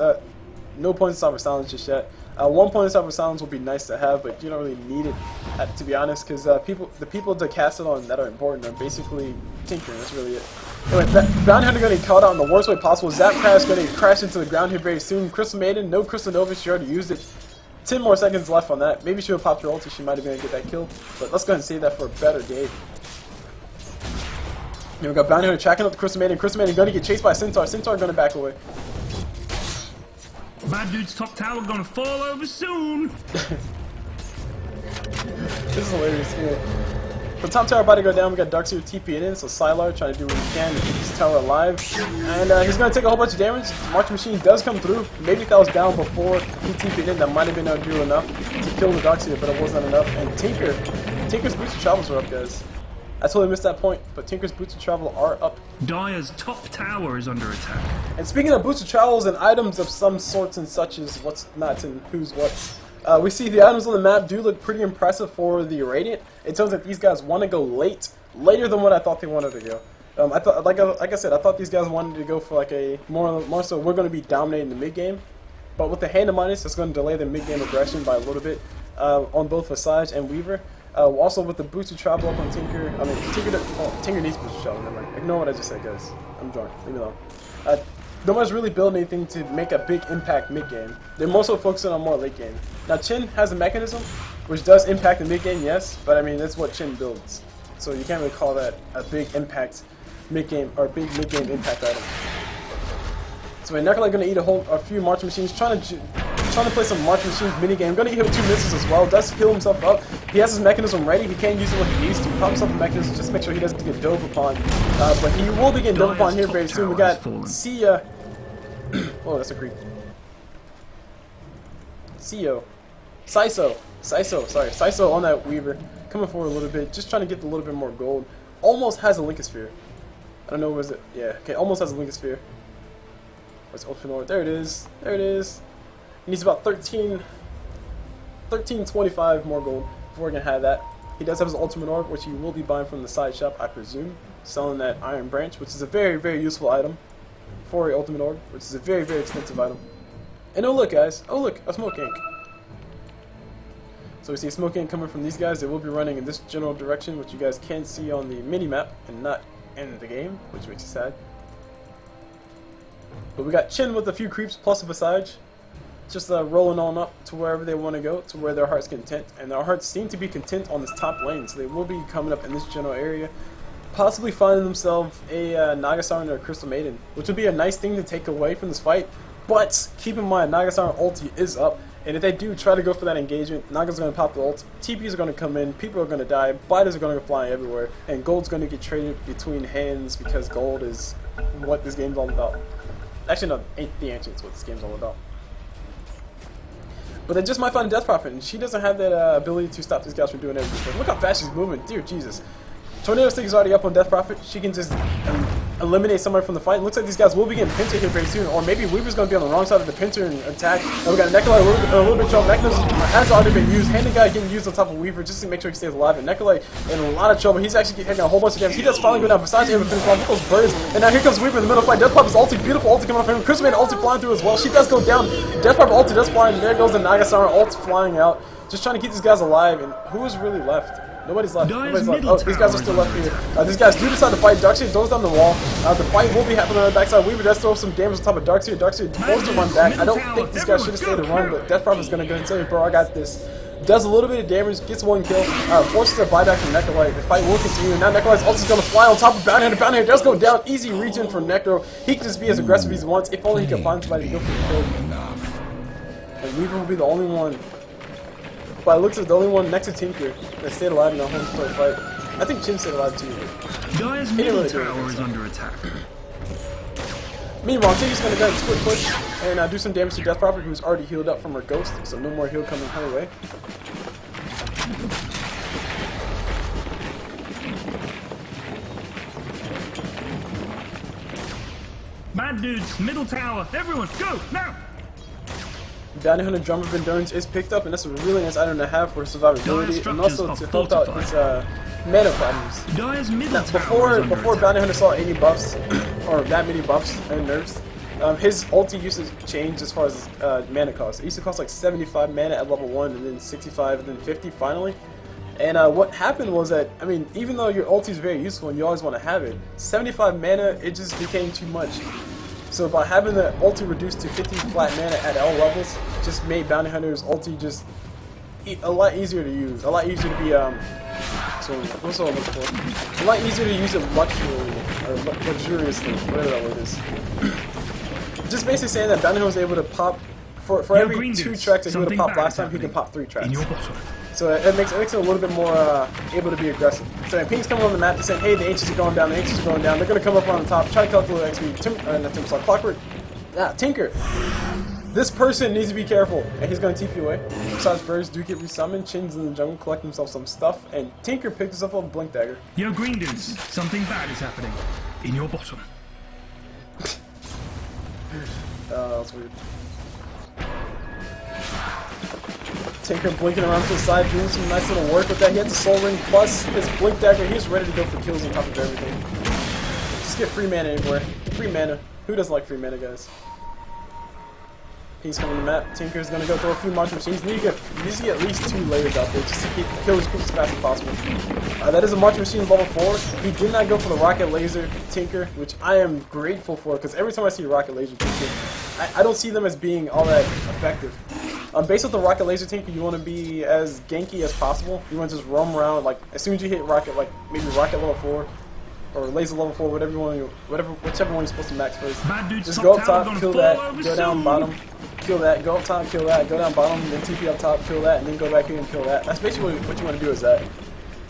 no points of silence just yet. 1 point of silence will be nice to have, but you don't really need it, to be honest, because the people to cast it on that are important are basically Tinker, and that's really it. Anyway, Bounty Hunter going to get caught out in the worst way possible. Zap Crash going to crash into the ground here very soon. Crystal Maiden, no Crystal Nova, she already used it. 10 more seconds left on that. Maybe she would pop her ulti, she might have been able to get that kill, but let's go ahead and save that for a better day. Here we got Bounty Hunter tracking up the Crystal Maiden. Crystal Maiden going to get chased by Centaur. Centaur going to back away. Bad dude's top tower going to fall over soon. This is hilarious. Yeah. So top tower about to go down. We got Darkseer TPing in, so Sylar trying to do what he can to keep this tower alive. And he's going to take a whole bunch of damage. March Machine does come through. Maybe if that was down before he TP'd in, that might have been able to do enough to kill the Darkseer, but it wasn't enough. And Tinker's boots and travels are up, guys. I totally missed that point, but Tinker's boots of travel are up. Dire's top tower is under attack. And speaking of boots of travels and items of some sorts and such as what's not and who's what, we see the items on the map do look pretty impressive for the Radiant. It tells that these guys want to go later than what I thought they wanted to go. I thought, like I said, I thought these guys wanted to go for like a more so we're going to be dominating the mid game. But with the hand of minus, it's going to delay the mid-game aggression by a little bit on both Visage and Weaver. Also with the boost to travel up on Tinker, Tinker needs boost to travel, never mind. Ignore what I just said, guys. I'm drunk, leave me alone. Nobody's really building anything to make a big impact mid-game. They're more so focusing on more late game. Now Chin has a mechanism, which does impact the mid-game, yes, but I mean, that's what Chin builds. So you can't really call that a big impact mid-game, or big mid-game impact item. So Nekalai gonna eat a few March Machines, trying to play some March Machines minigame. Gonna hit with 2 misses as well. Does heal himself up. He has his mechanism ready. He can't use it when he needs to. Pop himself a mechanism just to make sure he doesn't get dove upon. But he will be getting dove upon here very soon. We got Sia. Oh, that's a creep. Sio. Siso on that Weaver. Coming forward a little bit. Just trying to get a little bit more gold. Almost has a Linkosphere. I don't know, was it? Yeah, okay, almost has a Linkosphere. Where's Ultimate? There it is. There it is. He needs about 1325 more gold before we can have that. He does have his Ultimate Orb, which he will be buying from the side shop, I presume. Selling that Iron Branch, which is a very, very useful item for a Ultimate Orb, which is a very, very expensive item. And oh look, guys. Oh look, a Smoke Ink. So we see a Smoke Ink coming from these guys. They will be running in this general direction, which you guys can see on the mini-map and not in the game, which makes it sad. But we got Chin with a few creeps plus a Visage. Just rolling on up to wherever they want to go, to where their heart's content. And their hearts seem to be content on this top lane, so they will be coming up in this general area. Possibly finding themselves a Nagasaran or a Crystal Maiden, which would be a nice thing to take away from this fight. But keep in mind, Nagasaran ulti is up. And if they do try to go for that engagement, Naga's going to pop the ult, TPs are going to come in, people are going to die, biters are going to go flying everywhere, and gold's going to get traded between hands because gold is what this game's all about. Actually, no, the Ancient's what this game's all about. But they just might find a Death Prophet, and she doesn't have that ability to stop these guys from doing everything. Look how fast she's moving, dear Jesus. Tornado Stick is already up on Death Prophet. She can just eliminate somebody from the fight. It looks like these guys will be getting pintered here very soon, or maybe Weaver's going to be on the wrong side of the pinter and attack. And we got Nekalai a little bit trouble. Mechanism has already been used. Handing guy getting used on top of Weaver just to make sure he stays alive. And Nekalai in a lot of trouble. He's actually getting a whole bunch of damage. He does finally go down. Besides able to finish off with those birds. And now here comes Weaver in the middle of the fight. Death Prophet's ulti, beautiful ulti coming off him. Crystal Maiden ulti flying through as well. She does go down. Death Prophet ulti does fly, and there goes the Nagasaran ult flying out. Just trying to keep these guys alive. And who is really left? Nobody's left. Nobody's left. Oh, these guys are still left here. These guys do decide to fight. Darkseid throws down the wall. The fight will be happening on the backside. Weaver does throw some damage on top of Darkseid. Darkseid forced to run back. I don't think these guys should have stayed to run, but Death Prophet's going to go and say, bro, I got this. Does a little bit of damage, gets one kill, forces a buyback from Nekalai. The fight will continue. Now Nekalai's ulti's going to fly on top of Bounty Hunter. Bounty Hunter does go down. Easy region for Necro. He can just be as aggressive as he wants. If only he can find somebody to go for the kill. And Weaver will be the only one. But it looks like the only one next to Tinker that stayed alive in the home play fight. I think Chin stayed alive too. Dire's middle tower is under attack. Meanwhile, Tinker's going to go and quick push and do some damage to Death Prophet, who's already healed up from her ghost, so no more heal coming her way. Bad dudes, middle tower, everyone, go, now! Bounty Hunter Drum of Endurance is picked up, and that's a really nice item to have for survivability, and also to help out his mana problems. Now, before Bounty Hunter saw any buffs, or that many buffs and nerfs, his ulti usage changed as far as mana cost. It used to cost like 75 mana at level 1, and then 65, and then 50 finally. And what happened was that, I mean, even though your ulti is very useful and you always want to have it, 75 mana, it just became too much. So by having the ulti reduced to 50 flat mana at L levels, just made Bounty Hunter's ulti just a lot easier to use, a lot easier to be what's all I look for? A lot easier to use it luxuriously, whatever that word is. Just basically saying that Bounty Hunter was able to pop for every 2 tracks that he would have popped last time, he can pop 3 tracks. So it makes it a little bit more able to be aggressive. So Pink's coming on the map, they're saying, hey, the Ancients are going down, the Ancients are going down. They're going to come up on the top, try to collect a little XP. Clockwork. Tinker. This person needs to be careful. And he's going to TP away. Besides, birds do get resummoned. Chin's in the jungle, collect himself some stuff. And Tinker picked himself up a Blink Dagger. Yo, green dudes, something bad is happening. In your bottom. That's weird. Tinker blinking around to the side, doing some nice little work with that. He has a Soul Ring plus his Blink Dagger. He's ready to go for kills on top of everything. Just get free mana anywhere. Free mana. Who doesn't like free mana, guys? He's coming to the map. Tinker's gonna go through a few monster machines. Need to get at least 2 layers out there just to kill his creep as fast as possible. That is a monster machine level 4. He did not go for the rocket laser Tinker, which I am grateful for because every time I see a rocket laser Tinker, I don't see them as being all that effective. Based on the rocket laser Tinker, you want to be as ganky as possible. You want to just roam around like as soon as you hit rocket, like maybe rocket level 4. Or laser level 4, whichever one you're supposed to max first. Just go up top, kill that, go down bottom, kill that, go up top, kill that, go down bottom, then TP up top, kill that, and then go back here and kill that. That's basically what you want to do is that.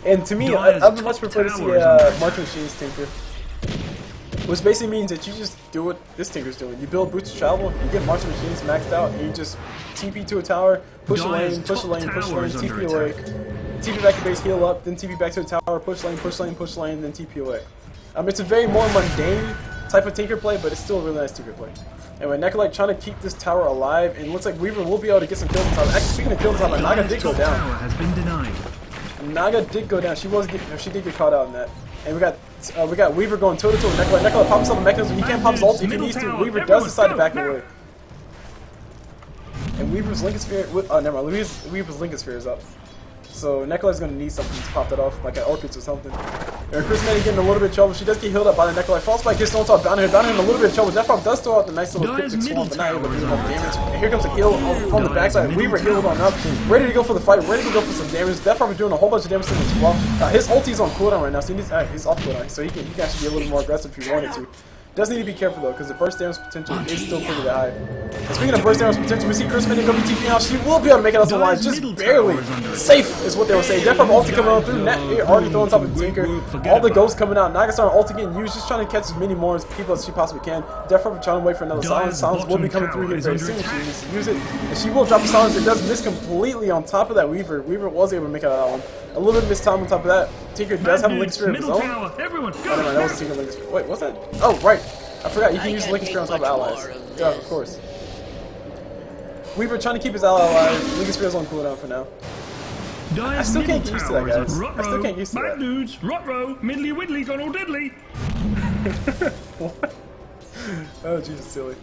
And to me, I would much prefer to see March Machines Tinker. Which basically means that you just do what this Tinker's doing. You build boots of travel, you get March Machines maxed out, and you just TP to a tower, push a lane, push a lane, push a lane, TP away. TP back to base, heal up, then TP back to the tower, push lane, push lane, push lane, then TP away. It's a very more mundane type of Tinker play, but it's still a really nice Tinker play. Anyway, Necrolite trying to keep this tower alive, and it looks like Weaver will be able to get some kills on top. Actually, speaking of kills on top, Naga did go down. Has been denied. Naga did go down. She did get caught out in that. And we got Weaver going toe to toe with Necrolite. Necrolite pops up a mechanism. He can't pop his ult if he needs to. Weaver does decide to back away. And Weaver's Lincoln Sphere. Oh, never mind. Weaver's Lincoln Sphere is up. So Necrolite's gonna need something to pop that off, like an Orchids or something. And Chris Manny getting a little bit of trouble. She does get healed up by the Necrolite. False Spike gets on top down here. Down here in a little bit of trouble. Death Prop does throw out the nice little cryptic swamp, but not able to do enough damage. And here comes a heal from the backside. Weaver healed on up, ready to go for the fight, ready to go for some damage. Death Prop is doing a whole bunch of damage to him as well. His ulti's on cooldown right now, so he's off cooldown, so he can actually be a little more aggressive if he wanted to. Does need to be careful though, because the burst damage potential is still pretty high. And speaking of burst damage potential, we see Chris Manning go be TPing out. She will be able to make it out the line, just barely. Safe is what they would say. Death from ulti coming on through. Net already throwing top of Tinker. All the ghosts coming out. Nagastar and ulti getting used, just trying to catch as many more people as she possibly can. Death from trying to wait for another silence. Silence will be coming through here very soon. She needs to use it, and she will drop the silence. It does miss completely on top of that Weaver. Weaver was able to make it out of that one. A little bit missed time on top of that. Tinker does have a Link Sphere of his own. Everyone, Oh, never mind, that was Tinker Link Sphere. Wait, what's that? Oh, right. I forgot, you can use Lincoln Sphere on top of allies. Yeah, of course. Weaver trying to keep his ally alive. Lincoln Sphere's on cooldown for now. I still can't get used to that, guys. I still can't get used to that. Dudes, Rot-row, Middly Widdly, gone all diddly. What? Oh, Jesus, silly.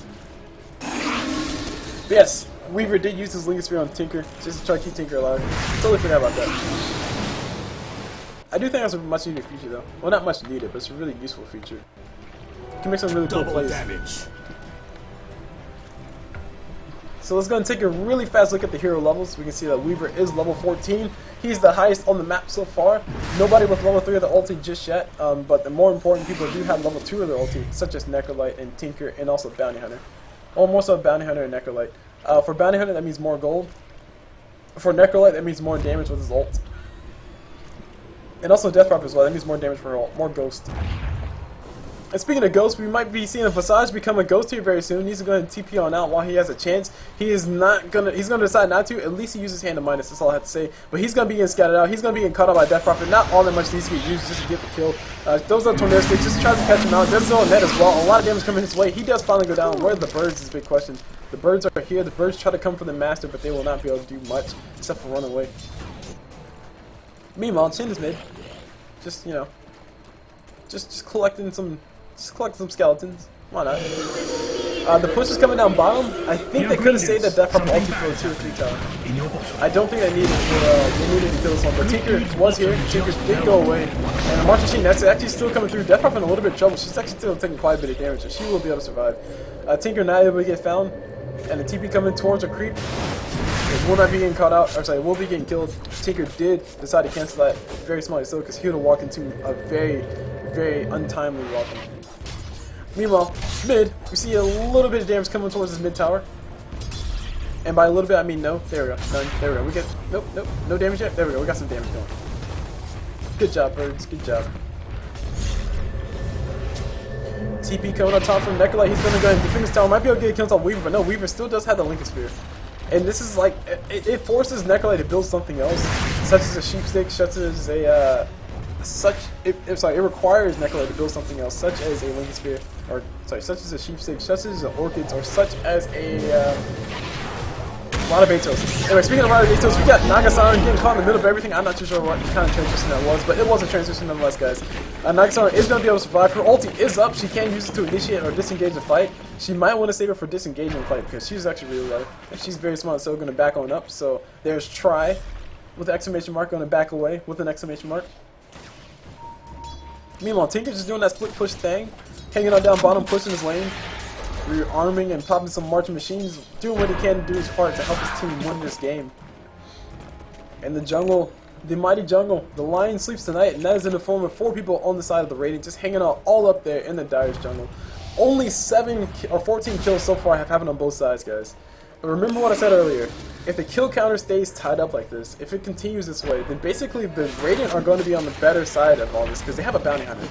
But yes, Weaver did use his Lincoln Sphere on Tinker, just to try to keep Tinker alive. Totally forgot about that. I do think that's a much needed feature, though. Well, not much needed, but it's a really useful feature. Can make some really cool plays. So let's go and take a really fast look at the hero levels. We can see that Weaver is level 14. He's the highest on the map so far. Nobody with level 3 of the ulti just yet, but the more important people do have level 2 of their ulti, such as Necrolite and Tinker, and also Bounty Hunter. Or more so Bounty Hunter and Necrolite. For Bounty Hunter, that means more gold. For Necrolite, that means more damage with his ult. And also Death Prop as well, that means more damage for her ult, more ghost. And speaking of ghosts, we might be seeing a Visage become a ghost here very soon. He's going to TP on out while he has a chance. He's going to decide not to. At least he uses Hand of Minus, that's all I have to say. But he's going to be getting scattered out. He's going to be getting caught out by Death Prophet. Not all that much needs to get used just to get the kill. Those are Tornado Sticks, just tries to catch him out. Does throw a net as well. A lot of damage coming his way. He does finally go down. Where are the birds is a big question. The birds are here. The birds try to come for the master, but they will not be able to do much except for run away. Meanwhile, Chin is mid. Just, you know, just collecting some skeletons. Why not? The push is coming down bottom. I think they could have saved that Death from ulti for the 2 or 3 tower. I don't think they needed to kill this one. But Tinker was here. Tinker did go away. And the March Machine, that's actually still coming through. Death Prop in a little bit of trouble. She's actually still taking quite a bit of damage, so she will be able to survive. Tinker not able to get found. And the TP coming towards a creep. It will not be getting caught out. Or sorry, will be getting killed. Tinker did decide to cancel that very smartly still, because he would have walked into a very, very untimely welcome. Meanwhile, mid, we see a little bit of damage coming towards this mid tower. And by a little bit, I mean no. There we go. None. There we go. We get nope. No damage yet. There we go. We got some damage going. Good job, birds. Good job. TP coming on top from Necrolite. He's gonna go ahead and defend this tower. Might be able to get kills on Weaver, but no, Weaver still does have the Lincoln Sphere. And this is like it forces Necrolite to build something else, such as a sheep stick, such as a it requires Necrolite to build something else, such as a Lincoln Sphere, such as a sheep stick, such as an orchids, or such as a lot of Atos. Anyway, speaking of a lot of Atos, we got Nagasaran getting caught in the middle of everything. I'm not too sure what kind of transition that was, but it was a transition nonetheless, guys. Nagasaran is going to be able to survive. Her ulti is up. She can use it to initiate or disengage the fight. She might want to save her for disengaging the fight because she's actually really low. And she's very smart, so going to back on up. So there's try with an exclamation mark, going to back away with an exclamation mark. Meanwhile, Tinker's just doing that split push thing, hanging on down bottom, pushing his lane, rearming and popping some marching machines, doing what he can to do his part to help his team win this game. And the jungle, the mighty jungle, the lion sleeps tonight, and that is in the form of 4 people on the side of the rating, just hanging out all up there in the Dire's jungle. Only 14 kills so far have happened on both sides, guys. But remember what I said earlier. If the kill counter stays tied up like this, if it continues this way, then basically the Radiant are going to be on the better side of all this because they have a Bounty Hunter.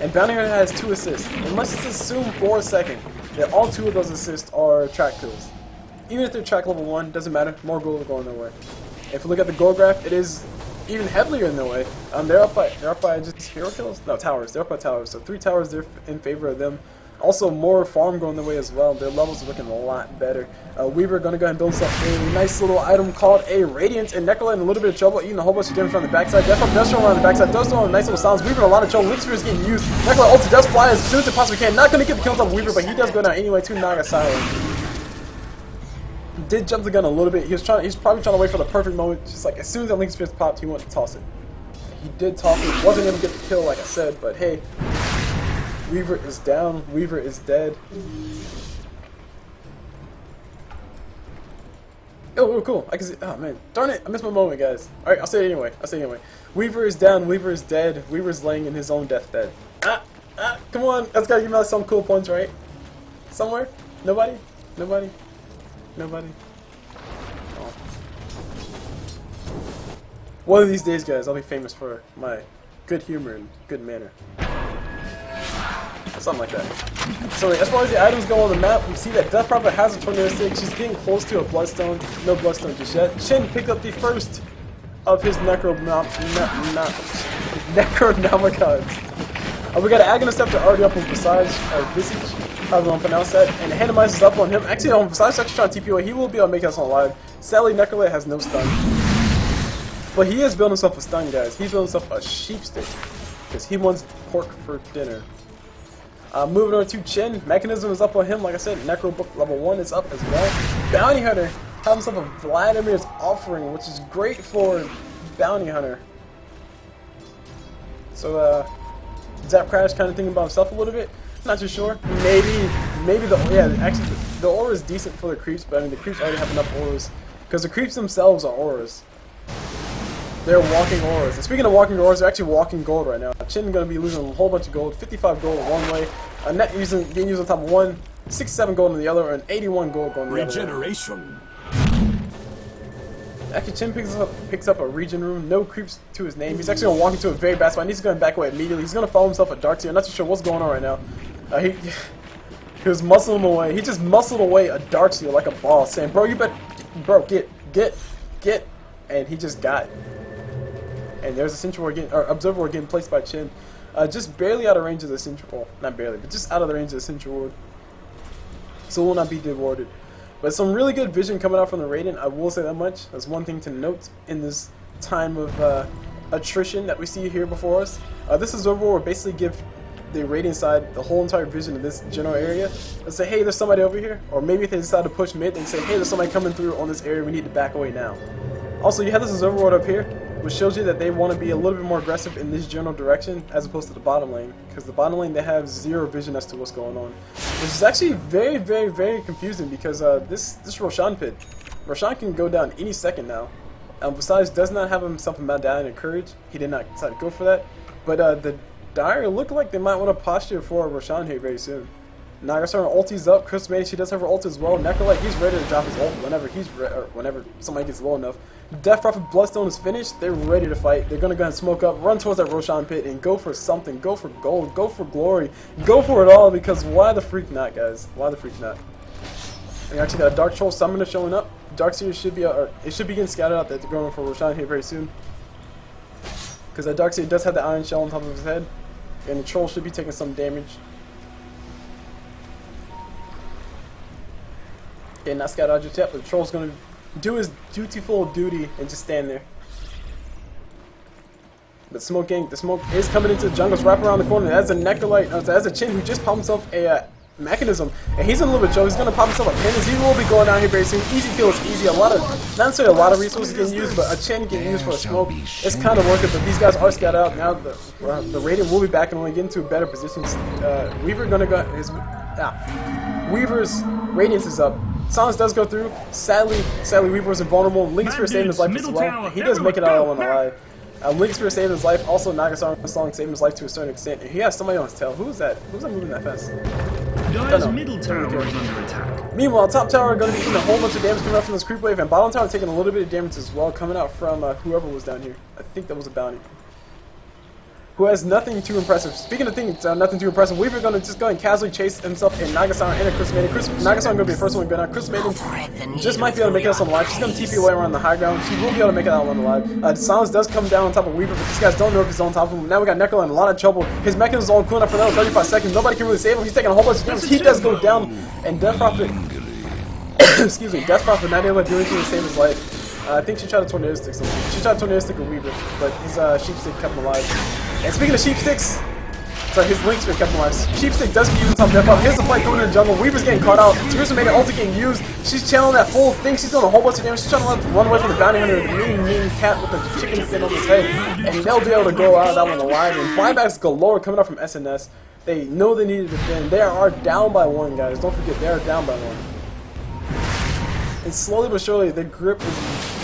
And Bounty Hunter has 2 assists. And let's just assume for a second that all 2 of those assists are track kills. Even if they're track level 1, doesn't matter, more gold are going their way. If you look at the gold graph, it is even heavier in their way. They're up by just hero kills? No, towers. They're up by towers. So 3 towers there in favor of them. Also, more farm going their way as well. Their levels are looking a lot better. Weaver going to go ahead and build himself a nice little item called a Radiant. And Necrola in a little bit of trouble, eating a whole bunch of damage on the backside. Definitely does show on the backside. Does show on a nice little silence. Weaver in a lot of trouble. Link Spear is getting used. Necrola ulti does fly as soon as it possibly can. Not going to get the kills on Weaver, but he does go down anyway to Naga Silent. Did jump the gun a little bit. He was probably trying to wait for the perfect moment. Just like as soon as that Link Spear popped, he wanted to toss it. He did toss it. Wasn't able to get the kill, like I said, but hey. Weaver is down. Weaver is dead. Oh, cool. I can see. Oh, man. Darn it. I missed my moment, guys. Alright, I'll say it anyway. Weaver is down. Weaver is dead. Weaver's laying in his own deathbed. Come on. That's gotta give me some cool points, right? Somewhere? Nobody? Nobody? Nobody? Oh. One of these days, guys, I'll be famous for my good humor and good manner. Something like that. So as far as the items go on the map, we see that Death Prophet has a tornado stick. She's getting close to a Bloodstone. No Bloodstone just yet. Shin picked up the first of his Necronomicons. We got an Agonist Scepter already up on Visage, or Visage, however you want to pronounce that. And Hanamize is up on him. Actually, on Visage is actually trying to TP away. He will be able to make us alive. Sadly, Necrola has no stun. But he is building himself a stun, guys. He's building himself a sheep stick. Because he wants pork for dinner. Moving over to Chin, Mechanism is up on him, like I said, Necro Book level 1 is up as well. Bounty Hunter has himself a Vladimir's Offering, which is great for Bounty Hunter. So, Zap Crash kind of thinking about himself a little bit, not too sure. Maybe actually the aura is decent for the creeps, but I mean the creeps already have enough auras, because the creeps themselves are auras. They're walking auras. And speaking of walking auras, they're actually walking gold right now. Chin going to be losing a whole bunch of gold. 55 gold one way. Net being used on top of one. 67 gold on the other, and 81 gold going the other way. Regeneration. Actually, Chin picks up a regen room. No creeps to his name. He's actually going to walk into a very bad spot. He's going to back away immediately. He's going to follow himself a Darkseer. I'm not too sure what's going on right now. He was muscling away. He just muscled away a Darkseer like a ball, saying, "Bro, you better, get," and he just got. And there's a Sentry Ward Observer Ward getting placed by Chin. Just barely out of range of the Sentry Ward. Not barely, but just out of the range of the Sentry Ward. So will not be rewarded. But some really good vision coming out from the Radiant, I will say that much. That's one thing to note in this time of attrition that we see here before us. This is overall basically give the Radiant side the whole entire vision of this general area. Let's say, hey, there's somebody over here. Or maybe if they decide to push mid, they can say, hey, there's somebody coming through on this area, we need to back away now. Also, you have this Observer Ward up here, which shows you that they want to be a little bit more aggressive in this general direction as opposed to the bottom lane. Because the bottom lane, they have zero vision as to what's going on. Which is actually very, very, very confusing because this Roshan pit, Roshan can go down any second now. Besides, does not have himself a medallion of courage. He did not decide to go for that. But the Dire look like they might want to posture for Roshan here very soon. Nagasaran ulti's up. Chris May, she does have her ult as well. Necrolite, he's ready to drop his ult whenever somebody gets low enough. Death Prophet Bloodstone is finished. They're ready to fight. They're gonna go ahead and smoke up, run towards that Roshan pit, and go for something. Go for gold. Go for glory. Go for it all. Because why the freak not, guys? Why the freak not? We actually got a Dark Troll Summoner showing up. Darkseer should be it should be getting scattered out that they're going for Roshan here very soon. Because that Darkseer does have the Iron Shell on top of his head, and the Troll should be taking some damage. Okay, not scattered out just yet, but the Troll's going to do his dutiful duty and just stand there. But Smoke Gang, the smoke is coming into the jungle, wrapping around the corner. That's a Necrolite, that's a Chin who just popped himself a mechanism, and he's in a little bit of trouble. He's gonna pop himself a Pin. He will be going down here very soon. Easy kills, easy. Not necessarily a lot of resources getting used, but a Chin getting used for a smoke. It's kind of worth it. But these guys are scattered out now. The Radiant will be back and only get into better positions. Weaver gonna go his Weaver's Radiance is up. Silence does go through. Sadly, Weaver was invulnerable. Link's for saving his life as well. He does make it out on the alive. Link's for saving his life. Also, Nagasar's saving his life to a certain extent. And he has somebody on his tail. Who is that? Who's that moving that fast? Dire's middle tower is under attack. Meanwhile, top tower are going to be eating a whole bunch of damage coming out from this creep wave, and bottom tower taking a little bit of damage as well, coming out from whoever was down here. I think that was a bounty. Who has nothing too impressive. Speaking of things, nothing too impressive, Weaver going to just go and casually chase himself a Nagasar and a Chris Maiden. Nagasar going to be the first one to go down. Chris Maiden just might be able to make it out on the live. She's going to TP away around the high ground. She will be able to make it out on the live. Silence does come down on top of Weaver, but these guys don't know if he's on top of him. Now we got Necro in a lot of trouble. His mechanism is all cooling up for another 35 seconds. Nobody can really save him. He's taking a whole bunch of damage. He does go down, and Death Prophet, excuse me, Death Prophet not able to do anything to save his life. I think she tried to tornado stick something. She tried to tornado stick a Weaver, but his sheep stick kept him alive. And speaking of sheep sticks, sorry, his Link's kept him alive. Sheep stick does get used on top of Death Prophet. Here's the fight going in the jungle. Weaver's getting caught out. Teresa made an ulti getting used. She's channeling that full thing. She's doing a whole bunch of damage. She's trying to run away from the bounty hunter, the mean cat with the chicken skin on his head. And they'll be able to go out of that one alive. And buybacks galore coming up from SNS. They know they need to defend. They are down by one, guys. Don't forget, they are down by one. And slowly but surely, the grip is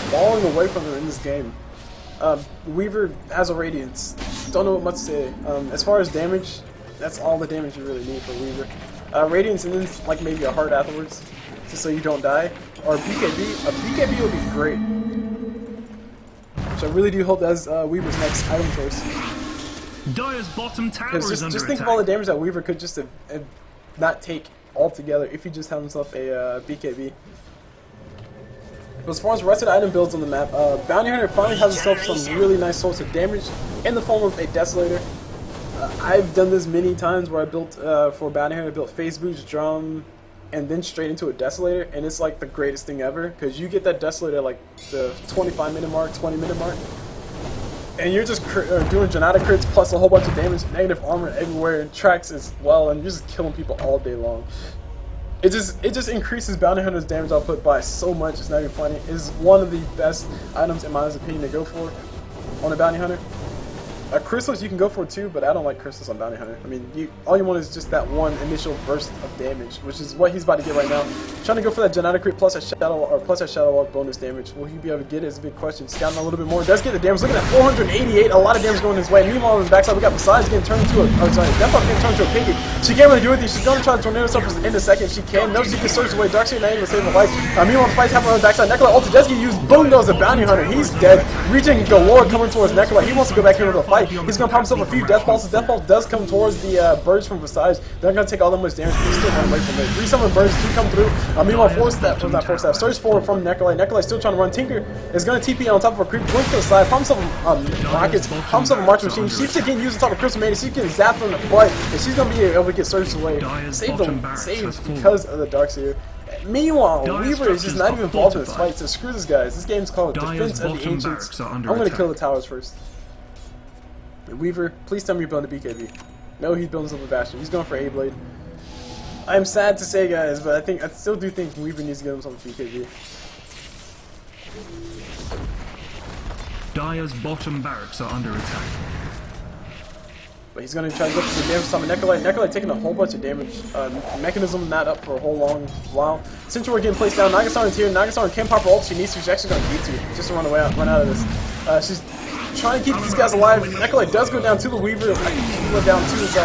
falling away from them in this game. Weaver has a Radiance. Don't know what much to say. As far as damage, that's all the damage you really need for Weaver. Radiance and then like maybe a heart afterwards, just so you don't die. Or a BKB. A BKB would be great. Which I really do hope that's Weaver's next item choice. Dire's bottom tower is under just think of all the damage that Weaver could just not take altogether if he just had himself a BKB. But as far as the rest of the item builds on the map, Bounty Hunter finally has himself some really nice source of damage in the form of a Desolator. I've done this many times where I built, for Bounty Hunter, I built Phase Boost, Drum, and then straight into a Desolator, and it's like the greatest thing ever, because you get that Desolator at like the 25-minute mark, 20-minute mark, and you're just doing Janata crits plus a whole bunch of damage, negative armor everywhere, and tracks as well, and you're just killing people all day long. It just increases Bounty Hunter's damage output by so much. It's not even funny. It's one of the best items in my opinion to go for on a Bounty Hunter. Crystals you can go for too, but I don't like crystals on Bounty Hunter. I mean, all you want is just that one initial burst of damage, which is what he's about to get right now. Trying to go for that Janata crit plus a Shadow Walk bonus damage. Will he be able to get it is a big question. Scouting a little bit more. Does get the damage. Look at that 488. A lot of damage going his way. Meanwhile, on his backside, we got Besides getting turned into a. Oh, sorry, Death Prophet getting turned into a piggy. She can't really do anything. She's going to try to tornado herself in a second. She can. No, she can surge away. Darkseid not even save her life. Meanwhile, the fight's happening on the backside. Necrolite ulti does get used. Boom goes the Bounty Hunter. He's dead. Regen galore coming towards Necrolite. He wants to go back here with a fight. He's going to pump himself a few death pulses. Death pulse does come towards the birds from Besides. They're going to take all that much damage, but he's still running away from it. 3 summon birds do come through. Meanwhile, 4-step, not 4-step, surge forward from Necrolite. Necrolite still trying to run. Tinker is going to TP on top of a creep, blink to the side, pumps up rockets, pumps up a march machine. She's getting used on top of Crystal Maiden. She's getting zapped on the butt, and she's going to be able to get surged away. Saved because of the Darkseer. Meanwhile, Weaver is just not even involved in this fight, so screw this, guys. This game's called Defense of the Ancients. I'm going to kill the towers first. Weaver, please tell me you're building a BKB. No, he's building himself a Bastion. He's going for A-Blade. I'm sad to say, guys, but I still do think Weaver needs to get himself a BKB. Dire's bottom barracks are under attack. But he's going to try to go for some damage. Summon Necrolite. Necrolite taking a whole bunch of damage. Mechanism not up for a whole long while. Central getting placed down. Nagasar is here. Nagasar can pop her ult. She needs to. She's actually going to need to just to run out of this. She's trying to keep these guys alive. Necrolite does go down to the Weaver. I think he went down to his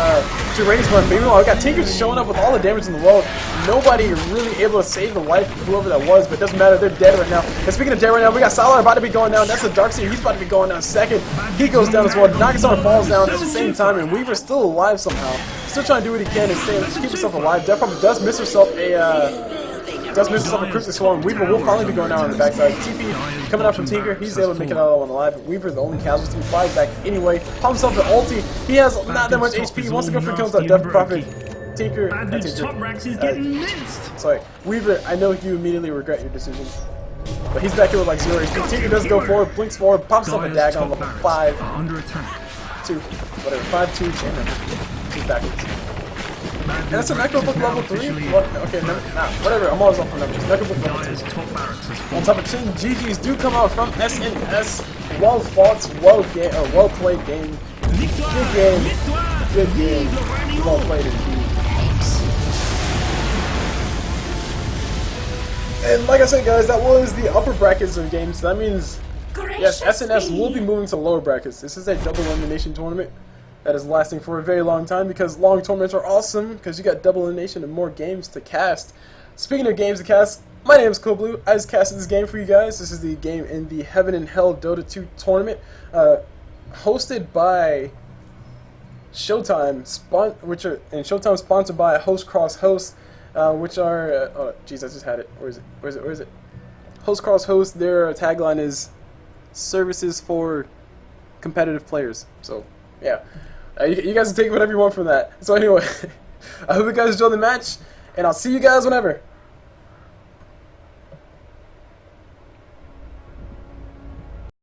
Radiance run. Meanwhile, we got Tinker just showing up with all the damage in the world. Nobody really able to save the life of whoever that was, but it doesn't matter. They're dead right now. And speaking of dead right now, we got Salar about to be going down. That's the Darkseer. He's about to be going down second. He goes down as well. Nagasar falls down at the same time, and Weaver's still alive somehow. Still trying to do what he can and keep himself alive. Death Prophet does miss herself a Cryptic Swarm. Weaver will finally be going down on the backside. TP coming out from Tinker. He's able to make it out on alive. Weaver, the only casualty, flies back anyway. Pumps up the ulti. He has not that much HP. He wants to go for kills that Death Prophet. Tinker. Top racks is getting minced. Sorry. Weaver, I know you immediately regret your decision. But he's back here with like 0 HP. Tinker does go forward, blinks forward, pops up a Dire's dag on top level barracks 5. are under attack. 2. Whatever. 5, 2, damn. He's backwards. Mad And that's a Dude's Necrobook is now level 3? officially What? Okay, nah, whatever. I'm always off on numbers. Necrobook level 2. Dire's top barracks has On fallen. top of Chin, GG's do come out from SNS. Well fought, well played game. Good game. Good game. Well played indeed. And like I said, guys, that was the upper brackets of games. So that means, yes, SNS will be moving to lower brackets. This is a double elimination tournament that is lasting for a very long time because long tournaments are awesome because you got double elimination and more games to cast. Speaking of games to cast, my name is CulBlu. I just casted this game for you guys. This is the game in the Heaven and Hell Dota 2 tournament, hosted by Showtime, Showtime sponsored by Host Cross Host, which are oh jeez, I just had it. Where is it? Host Cross Host. Their tagline is services for competitive players. So yeah, you guys can take whatever you want from that. So anyway, I hope you guys enjoy the match, and I'll see you guys whenever.